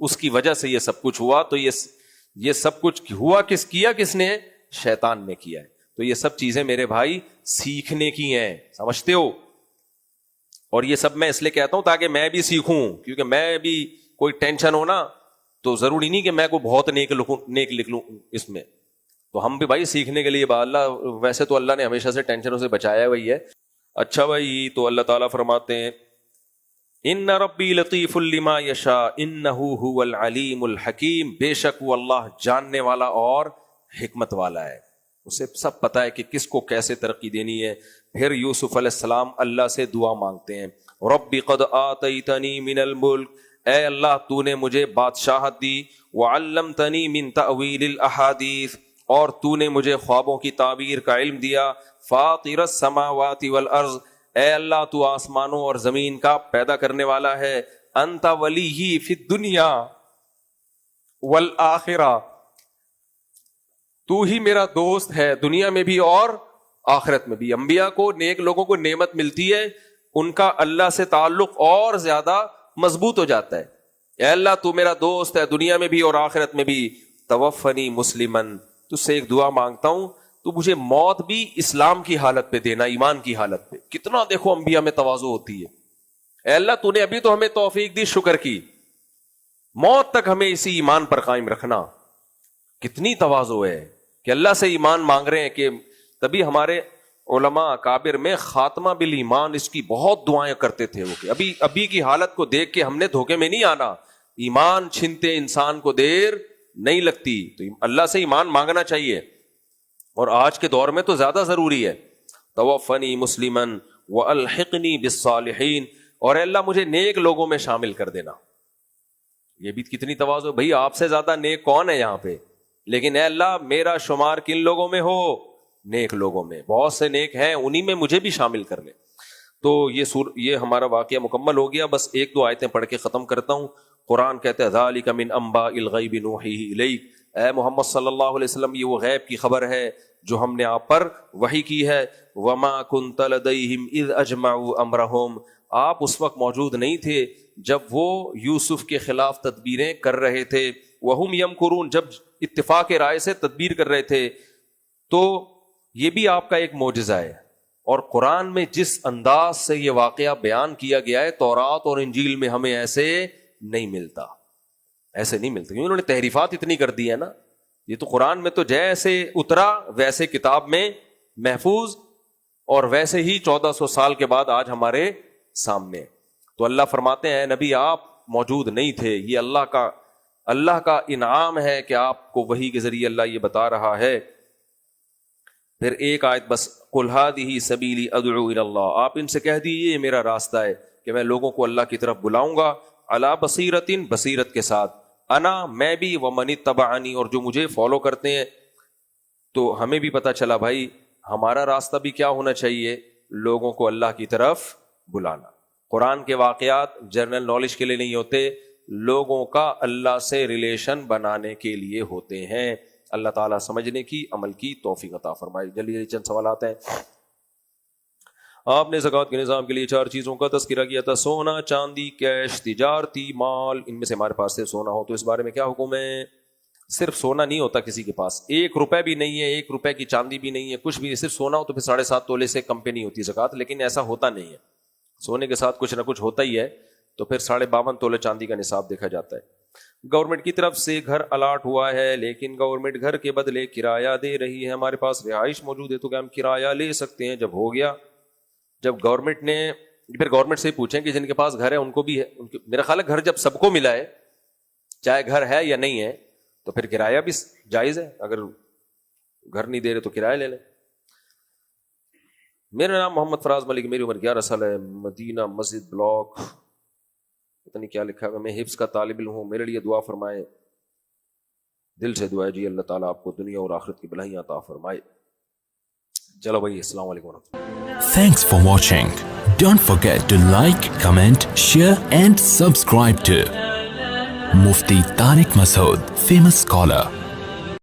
اس کی وجہ سے یہ سب کچھ ہوا. تو یہ سب کچھ ہوا کس نے؟ شیطان نے کیا ہے. تو یہ سب چیزیں میرے بھائی سیکھنے کی ہیں، سمجھتے ہو؟ اور یہ سب میں اس لیے کہتا ہوں تاکہ میں بھی سیکھوں، کیونکہ میں بھی کوئی ٹینشن ہو نا تو ضروری نہیں کہ میں کو بہت نیک لکھ لوں اس میں. تو ہم بھی بھائی سیکھنے کے لیے اللہ، ویسے تو اللہ نے ہمیشہ سے ٹینشنوں سے بچایا ہوئی ہے. اچھا بھائی، تو اللہ تعالیٰ فرماتے ہیں ان ربی لطیف لما یشاء انہ هو العلیم الحکیم، بے شک وہ اللہ جاننے والا اور حکمت والا ہے، اسے سب پتا ہے کہ کس کو کیسے ترقی دینی ہے. پھر یوسف علیہ السلام اللہ سے دعا مانگتے ہیں، ربی قد آتیتنی من الملک، اے اللہ تو نے مجھے بادشاہت دی، وعلمتنی من تأویل الاحادیث، اور تو نے مجھے خوابوں کی تعبیر کا علم دیا، فاطر السماوات والارض، اے اللہ تو آسمانوں اور زمین کا پیدا کرنے والا ہے، انت ولی فی الدنیا والآخرہ، تو ہی میرا دوست ہے دنیا میں بھی اور آخرت میں بھی. انبیاء کو، نیک لوگوں کو نعمت ملتی ہے، ان کا اللہ سے تعلق اور زیادہ مضبوط ہو جاتا ہے. اے اللہ تو میرا دوست ہے دنیا میں بھی اور آخرت میں بھی، توفنی مسلمن، تجھ سے ایک دعا مانگتا ہوں تو مجھے موت بھی اسلام کی حالت پہ دینا، ایمان کی حالت پہ. کتنا دیکھو انبیاء میں تواضع ہوتی ہے. اے اللہ تو نے ابھی تو ہمیں توفیق دی، شکر کی، موت تک ہمیں اسی ایمان پر قائم رکھنا. کتنی تواضع ہے کہ اللہ سے ایمان مانگ رہے ہیں. کہ تبھی ہمارے علماء اکابر میں خاتمہ بالایمان اس کی بہت دعائیں کرتے تھے وہ، کہ ابھی کی حالت کو دیکھ کے ہم نے دھوکے میں نہیں آنا، ایمان چھنتے انسان کو دیر نہیں لگتی. تو اللہ سے ایمان مانگنا چاہیے، اور آج کے دور میں تو زیادہ ضروری ہے. توفنی مسلمن والحقنی بالصالحین، اور اے اللہ مجھے نیک لوگوں میں شامل کر دینا. یہ بھی کتنی تواضع. بھئی آپ سے زیادہ نیک کون ہے یہاں پہ؟ لیکن اے اللہ میرا شمار کن لوگوں میں ہو؟ نیک لوگوں میں. بہت سے نیک ہیں، انہی میں مجھے بھی شامل کر لے. تو یہ ہمارا واقعہ مکمل ہو گیا. بس ایک دو آیتیں پڑھ کے ختم کرتا ہوں. قرآن کہتے ہیں ذالک من انباء الغیب نوحیہ الیک، اے محمد صلی اللہ علیہ وسلم یہ وہ غیب کی خبر ہے جو ہم نے آپ پر وحی کی ہے. وما کنت لدیہم اذ اجمعوا امرہم، آپ اس وقت موجود نہیں تھے جب وہ یوسف کے خلاف تدبیریں کر رہے تھے. وہم یمکرون، جب اتفاق رائے سے تدبیر کر رہے تھے. تو یہ بھی آپ کا ایک معجزہ ہے. اور قرآن میں جس انداز سے یہ واقعہ بیان کیا گیا ہے تورات اور انجیل میں ہمیں ایسے نہیں ملتا، ایسے نہیں ملتا، کیونکہ انہوں نے تحریفات اتنی کر دی ہے نا. یہ تو قرآن میں تو جیسے اترا ویسے کتاب میں محفوظ، اور ویسے ہی 1400 سال کے بعد آج ہمارے سامنے. تو اللہ فرماتے ہیں نبی آپ موجود نہیں تھے، یہ اللہ کا انعام ہے کہ آپ کو وحی کے ذریعے اللہ یہ بتا رہا ہے. پھر ایک آیت بس، قل ھذہ سبیلی ادعو الی اللہ، آپ ان سے کہہ دیجیے یہ میرا راستہ ہے کہ میں لوگوں کو اللہ کی طرف بلاؤں گا، علی بصیرۃ، بصیرت کے ساتھ، انا، میں بھی، ومن اتبعنی، اور جو مجھے فالو کرتے ہیں. تو ہمیں بھی پتہ چلا بھائی ہمارا راستہ بھی کیا ہونا چاہیے، لوگوں کو اللہ کی طرف بلانا. قرآن کے واقعات جنرل نالج کے لیے نہیں ہوتے، لوگوں کا اللہ سے ریلیشن بنانے کے لیے ہوتے ہیں. اللہ تعالیٰ سمجھنے کی، عمل کی توفیق عطا فرمائے. جلدی جلدی چند سوالات ہیں. آپ نے زکوٰۃ کے نظام کے لیے 4 چیزوں کا تذکرہ کیا تھا، سونا، چاندی، کیش، تجارتی مال. ان میں سے ہمارے پاس صرف سونا ہو تو اس بارے میں کیا حکم ہے؟ صرف سونا نہیں ہوتا کسی کے پاس، 1 روپے بھی نہیں ہے، 1 روپے کی چاندی بھی نہیں ہے، کچھ بھی نہیں، صرف سونا ہو تو پھر 7.5 تولے سے کم پہ نہیں ہوتی زکوٰۃ. لیکن ایسا ہوتا نہیں ہے، سونے کے ساتھ کچھ نہ کچھ ہوتا ہی ہے، تو پھر 52.5 تولے چاندی کا نصاب دیکھا جاتا ہے. گورنمنٹ کی طرف سے گھر الاٹ ہوا ہے لیکن گورنمنٹ گھر کے بدلے کرایہ دے رہی ہے، ہمارے پاس رہائش موجود ہے تو کیا ہم کرایہ لے سکتے ہیں؟ جب ہو گیا، جب گورنمنٹ نے، پھر گورنمنٹ سے پوچھیں کہ جن کے پاس گھر ہے ان کو بھی ہے. میرا خیال ہے گھر جب سب کو ملا ہے، چاہے گھر ہے یا نہیں ہے، تو پھر کرایہ بھی جائز ہے. اگر گھر نہیں دے رہے تو کرایہ لے لیں. میرا نام محمد فراز ملک، میری عمر 11 سال ہے، مدینہ مسجد بلاک، پتہ نہیں کیا لکھا ہے، میں حفظ کا طالب علم ہوں، میرے لیے دعا فرمائے. دل سے دعا ہے جی، اللہ تعالیٰ آپ کو دنیا اور آخرت کی بھلائیاں عطا فرمائے. چلو بھائی السلام علیکم ورحمۃ اللہ. Thanks for watching. Don't forget to like, comment, share and subscribe to Mufti Tariq Masood, famous scholar.